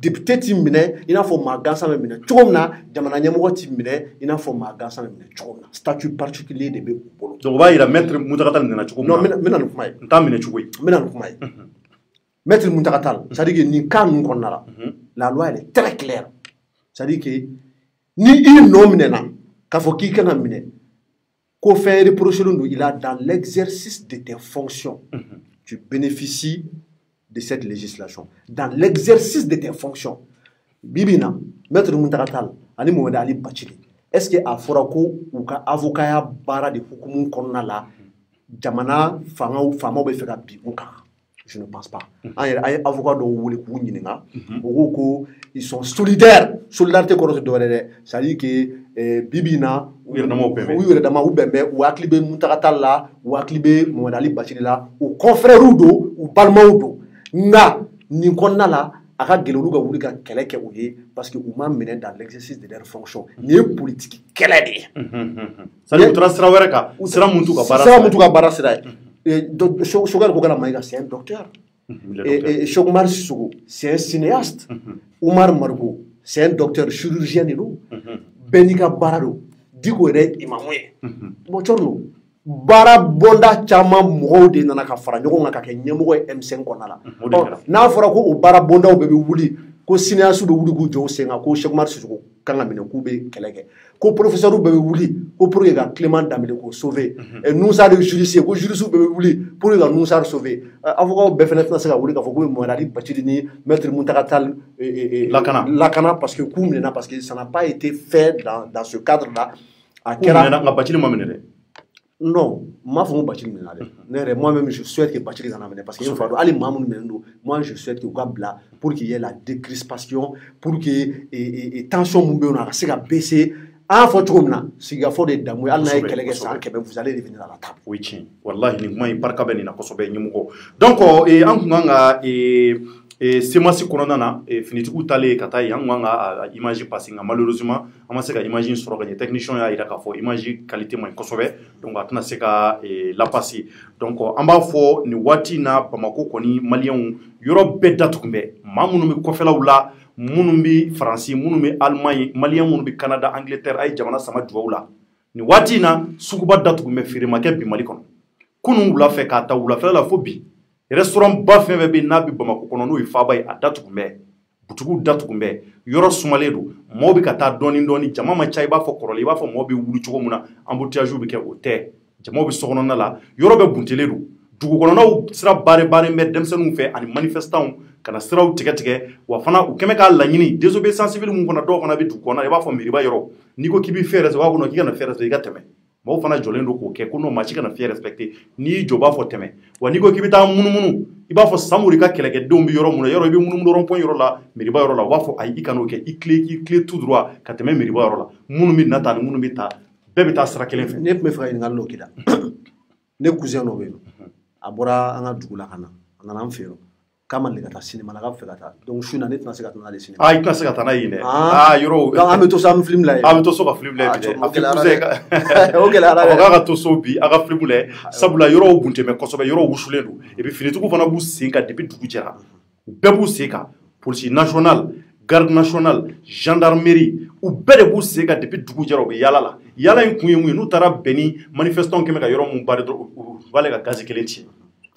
député timine ina fo magansa memine chomna jamana nyamo timine ina fo magansa memine chomna statut particulier de be bolo donc ba ira maître Muntaka Tall nena chomna non mena no kumai ntamine chugui mena no kumai maître Muntaka Tall ça dit que ni kan konnala la loi elle est très claire ça dit que ni il nominena ka fo ki kana mine ko faire reprocher il a dans l'exercice de tes fonctions tu bénéficies de cette législation. Dans l'exercice de tes fonctions, Bibina, maître Muntaka Tall, ani Mohamed Ali Bachili, est-ce que à Forako ou ka avocat bara de hukumu konna la jamana fanga ou fama be feka bi uka? Je ne pense pas. Un avocat de wuli ku nyinga, ko ils sont solidaires, solidarité ko do rede, ça dit que Bibina ou dama ou bembe ou aklibe Muntaka Tall la ou aklibe Mohamed Ali Bachili la ou confrère ou do ou balma ou do. Nga ni konna la aka gelolu ga wuli ka kɛlɛ kɛ u ye parce que u ma minɛ dans l'exercice de leur fonction ni ye politique kɛlɛ de ye ça dit utra sira wɛrɛ kan sira mun t'u ka baara sira ye Sogɛl ko kana Maïga c'est un docteur et Chokmar Sissoko c'est un cinéaste Oumar Margo c'est un docteur chirurgien de nous bɛɛ n'i ka baara don Diko yɛrɛ imamu ye bon Thorno bara bonda chama mɔgɔw de nana ka fara ɲɔgɔn kan ka kɛ ɲɛmɔgɔ ye M5 kɔnɔna la n'a fɔra ko o bara bondaw bɛɛ bɛ wuli ko cinéaste bɛ wuli k'u jɔ u sen kan ko Cheikh Oumar Sissoko kan ka minɛ k'u bɛ kɛlɛ kɛ ko professeur bɛɛ bɛ wuli ko pour que ka Clément Dambélé k'o sauver Nusar de juriste ko juriste bɛɛ bɛ wuli pour que ka Nusar sauver avocat bɛɛ fana tɛna se ka wuli k'a fɔ ko Mohamed Ali Bachili ni maître Muntaka Tall lakana parce que k'u minɛna parce que ça n'a pas été fait dans ce cadre là a kɛra nka Bachili ma minɛ dɛ. Non, moi-même je souhaite que Bachili en amène parce que moi je souhaite que Gabla pour qu'il y ait la décrispation, pour que tension se baisser. En photo, si il y a fort de dames, vous allez revenir à la table. Oui, wallahi, ni moi par kabeni na kosobe nyimuko. Donc en semasi kɔnɔna na finitigiw talen ka taa yen an kun ka image passé nka malheureusement an ma se ka image sɔrɔ ka ɲɛ technicien y'a yira k'a fɔ image qualité man ɲi kosɛbɛ donc a tɛna se ka la passer donc an b'a fɔ nin waati na Bamako kɔni maliyɛnw yɔrɔ bɛɛ datugun bɛ maa minnu bɛ kɔfɛlaw la minnu bɛ Faransi minnu bɛ Allemagne maliyɛn minnu bɛ Canada Angleterre a ye jamana sama duwawu la nin waati na suguba datugun bɛ feere ma kɛ bi Mali kɔnɔ kunun wula fɛ k'a ta wulafɛla la fo bi restaurant ba fɛn fɛn bɛ n'a bɛ Bamako kɔnɔ n'o ye Faba ye a datugun bɛ butigiw datugun bɛ yɔrɔ sumalen don mɔgɔw bɛ ka taa dɔɔni dɔɔni jama ma ca i b'a fɔ kɔrɔlen i b'a fɔ mɔgɔw bɛ wuli cogo min na embouteillage bɛ kɛ o tɛ jamaw bɛ sokɔnɔna la yɔrɔ bɛ buntelen don dugukɔnɔnaw sira baare bɛ denmisɛnninw fɛ ani manifestants ka na siraw tigɛ tigɛ wa fana u kɛmɛ k'a laɲini désobéissance civile mun kɔnɔ dɔw fana bɛ dugu kɔnɔ i b'a fɔ mairie yɔrɔ n'i ko k'i bɛ fɛn respecter u b'a fɔ k'i kana fɛn respecter i ka tɛmɛ mɔgɔw fana jɔlen don k'o kɛ ko n'o maa si kana fɛn respecter n'i y'i jɔ u b'a fɔ tɛmɛ wa n'i ko k'i bɛ taa munumunu i b'a fɔ Samori ka kɛlɛkɛdenw bɛ yɔrɔ mun na yɔrɔ i bɛ munumunu rond-point yɔrɔ la mairie yɔrɔ la u b'a fɔ ayi i kan'o kɛ i tilen tout droit ka tɛmɛ mairie yɔrɔ la minnu bɛ na ta ni minnu bɛ taa bɛɛ bɛ taa sira kelen fɛ. Ne tun bɛ fɛ ka ɲininkali dɔ k'i la ne cousin dɔ bɛ yen a bɔra an ka dugu la ka na a nana an fɛ yen kama le kata cinéma la ka fe kata donc je suis nané tna se kata na le cinéma ah itna se kata na yine yoro donc am to sam film la am to so ka film la bi o gela ara ka to so bi aga film la sabula yoro bunte me kosobe yoro wushule do e bi fini tuku fana bu sinka depuis dugu jera be bu seka police nationale garde nationale gendarmerie ou bere bu seka depuis dugu jera be yala in kunye mu nu tara beni manifestant keme ka yoro mu bare do vale ka gaz kelenti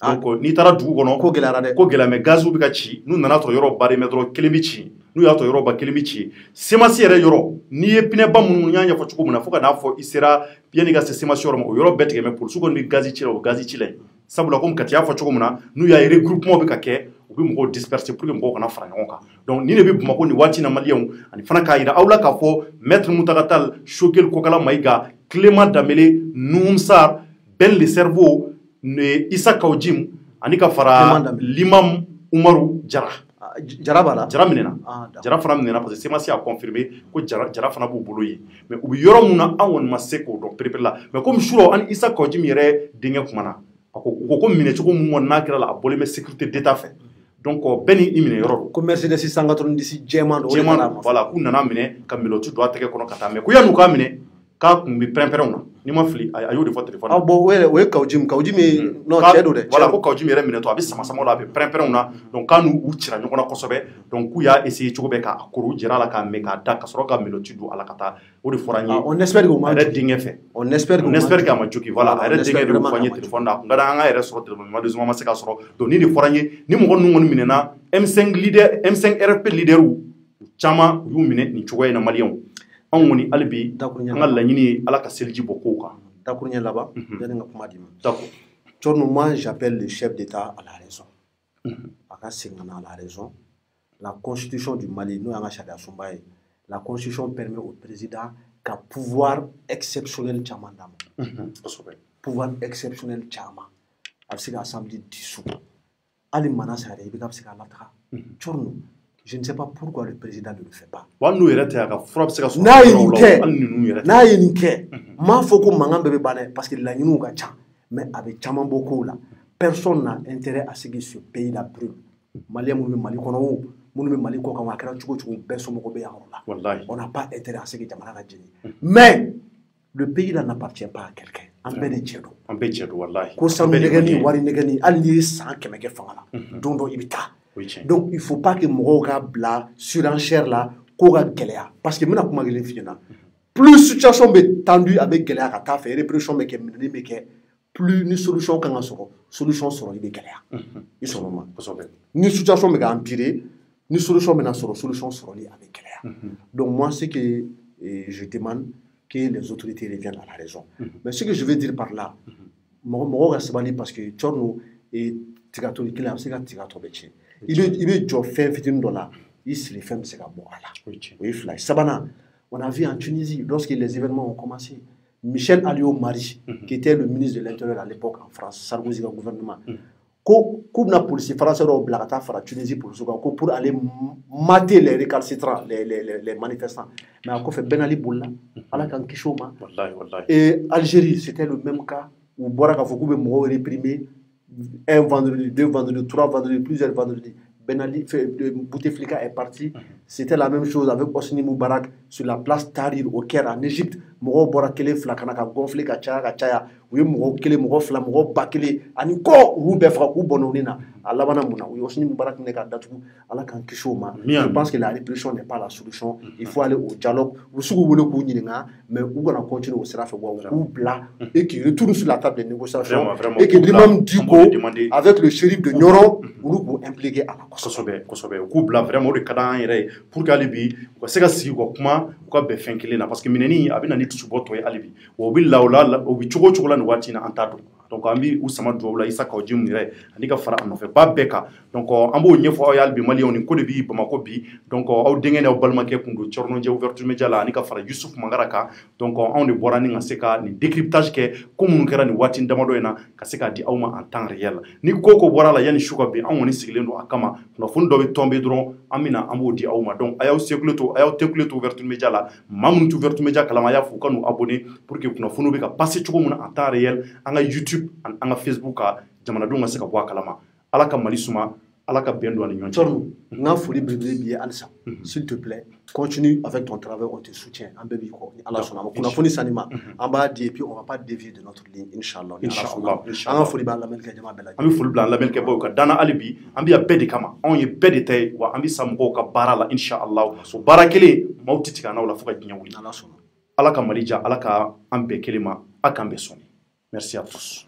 donc ni tara dugu kono ko gela me gazu bi ka ci nu nana to yoro bare me dro kelemi ci nu ya to yoro ba kelemi ci semasi yere yoro ni e pine ba mun nyanya fo chuko mun foka na fo isera yani ga semasi yoro mo yoro betege me pour suko ni gazi ci le sabula kom kati ya fo chuko mun nu ya regroupement bi ka ke u bi mo disperser pour que mo kana fara ngonka donc ni ne bi bumako ni wati na malien ani fana ka ida awla ka fo maître mutagatal shogel kokala maiga Clément Damele Noumsar ben le cerveau ne Issa Kaujim ani ka fara l'imam Umaru Jara Jara minena Jara fana minena parce que c'est massi a confirmé que Jara fana bu boloyi mais ubi yoro muna awon maseko donc prépare mais comme shuro an Issa Kaujim yere dinge kumana ko mine choko mu wonna kira la abole me sécurité d'état fait donc beni imine yoro ko Mercedes 690 Djemman voilà ku nana mine kamilo tu doit teke kono kata mais ku yanu ka mine ka kumbi premperona ni ma fli ayo de votre téléphone bon we Kaujim no chedo de voilà ko Kaujim yere mine to abi sama la be premperona donc kanu u tira nyoko na kosobe donc ku ya essayer choko be ka akuru jira la ka me ka da ka soro ka milo tu do ala kata o de forani on espère que ma dingue fait on espère que ma joki voilà ara dingue de forani téléphone da ngada nga yere soro téléphone ma deuxième ma se ka soro donc ni de forani ni mo ngonu ngonu mine na M5 RP leader u chama yu mine ni choko na malien on woni albi nga la ñini ala ka selji boko ka takurnya laba yana nga kuma dima d'accord torno moi j'appelle le chef d'état à la raison aka singana à la raison la constitution du Mali nous anga sharia sombaye la constitution permet au président qu'un pouvoir exceptionnel chamandam pouvoir exceptionnel chama absika assemblée dissous ali manasa re bi kapsika latra torno. Je ne sais pas pourquoi le président ne le fait pas. Parce que la nous mais avec Chaman beaucoup là, personne n'a intérêt à ce que ce pays là brûle. Malien Mali kono, Mali ko kan wakara chuko chuko beso moko be là. On n'a pas intérêt à ce que Jamana gagné. Mais le pays là n'appartient pas à quelqu'un. En Bédjedo, wallahi. Ko sa negani wari negani ali sa kemeke fangala. Dondo ibita. Donc il faut pas que Mogoga bla surenchère là koga gelea parce que maintenant comment il fina plus situation est tendue avec gelea ka ta fait répression mais que plus ni solution kan solution sera il gelea ils sont moment ni situation mais empirer ni solution mais solution sera avec gelea donc moi c'est que je demande que les autorités reviennent à la raison mais ce que je veux dire par là Mogoga se bali parce que Tchorno et Tigato qui là c'est ka Tigato beche il est jo fin fitin dola il se les fait c'est ka bon ala oui fly sabana on a vu en Tunisie lorsque les événements ont commencé Michel Alliot-Marie qui était le ministre de l'Intérieur à l'époque en France Sarkozy le gouvernement ko na police français do blakata fara Tunisie pour aller mater les récalcitrants les manifestants mais a ko fait Ben Ali Boula ala kan kishoma wallahi et Algérie c'était le même cas où Boraka Fokou be mo réprimer un vendredi, 2 vendredis, 3 vendredis, plusieurs vendredis. Ben Ali, Bouteflika est parti. C'était la même chose avec Hosni Moubarak sur la place Tahrir au Caire en Égypte. Mogo Borakele Flakana ka gonflé ka chaya. Oui, Mogo Kele, Mogo Fla, Mogo Bakele. Ani ko Roube Frakou Bononina. Alabana Mouna. Oui, Hosni Moubarak n'est qu'à Datou. Allah kan Kishoma. Je pense que la répression n'est pas la solution. Il faut aller au dialogue. Vous voulez que vous mais vous allez continuer au Seraf ou Bla et qui retourne sur la table des négociations. Et que l'imam Diko, avec le shérif de Nyoro, vous impliquer à la Kosobe kubla vraiment de kadan yere pour que alibi ko sega si ko kuma ko be fenkele na parce que mineni abina ni tusu boto alibi wo billa wala o bi chugo chugo la ni watina antado donc ambi usama dwobla Issa Kaujim yere andika fara no fe ba beka donc ambo nyefo ay albi mali on ko de bi bamako bi donc aw dengene o balmake kundu chorno je ouverture media la andika fara Youssouf Mangaraka donc on de borani ngaseka ni décryptage ke komun kera ni watin damado ena kaseka di awma en temps réel ni koko borala yani shuka be an woni siglendo akama no fun do be tomber dron amina ambo di awma donc ayaw sekleto ouverture media la mamun tu ouverture media kala maya fu kanu abonné pour que no funu be ka passer chuko mun en temps réel anga YouTube anga Facebook a jamana dunga seka bo kalama ala ka malisuma ala ka bɛn don ani ɲɔgɔn cɛ. Torno n'a foli belebele b'i ye halisa s'il te plaît continue avec ton travail, on te soutient an bɛɛ b'i kɔ ni ala sɔnna a ma kunnafoni sanni ma an b'a di et puis on va pas dévier de notre ligne inchallah an ka foli b'a lamɛnnikɛ jama bɛɛ lajɛlen. An bɛ foli bila an lamɛnnikɛbaw ka danna hali bi an bɛ yan bɛɛ de kama anw ye bɛɛ de ta ye wa an bɛ sa mɔgɔw ka baara la inchallah o baara kelen maaw tɛ tigɛ an n'aw la fo ka diɲɛ wuli ala ka Mali diya ala ka an bɛɛ kelen ma a k'an bɛɛ sɔn merci à tous.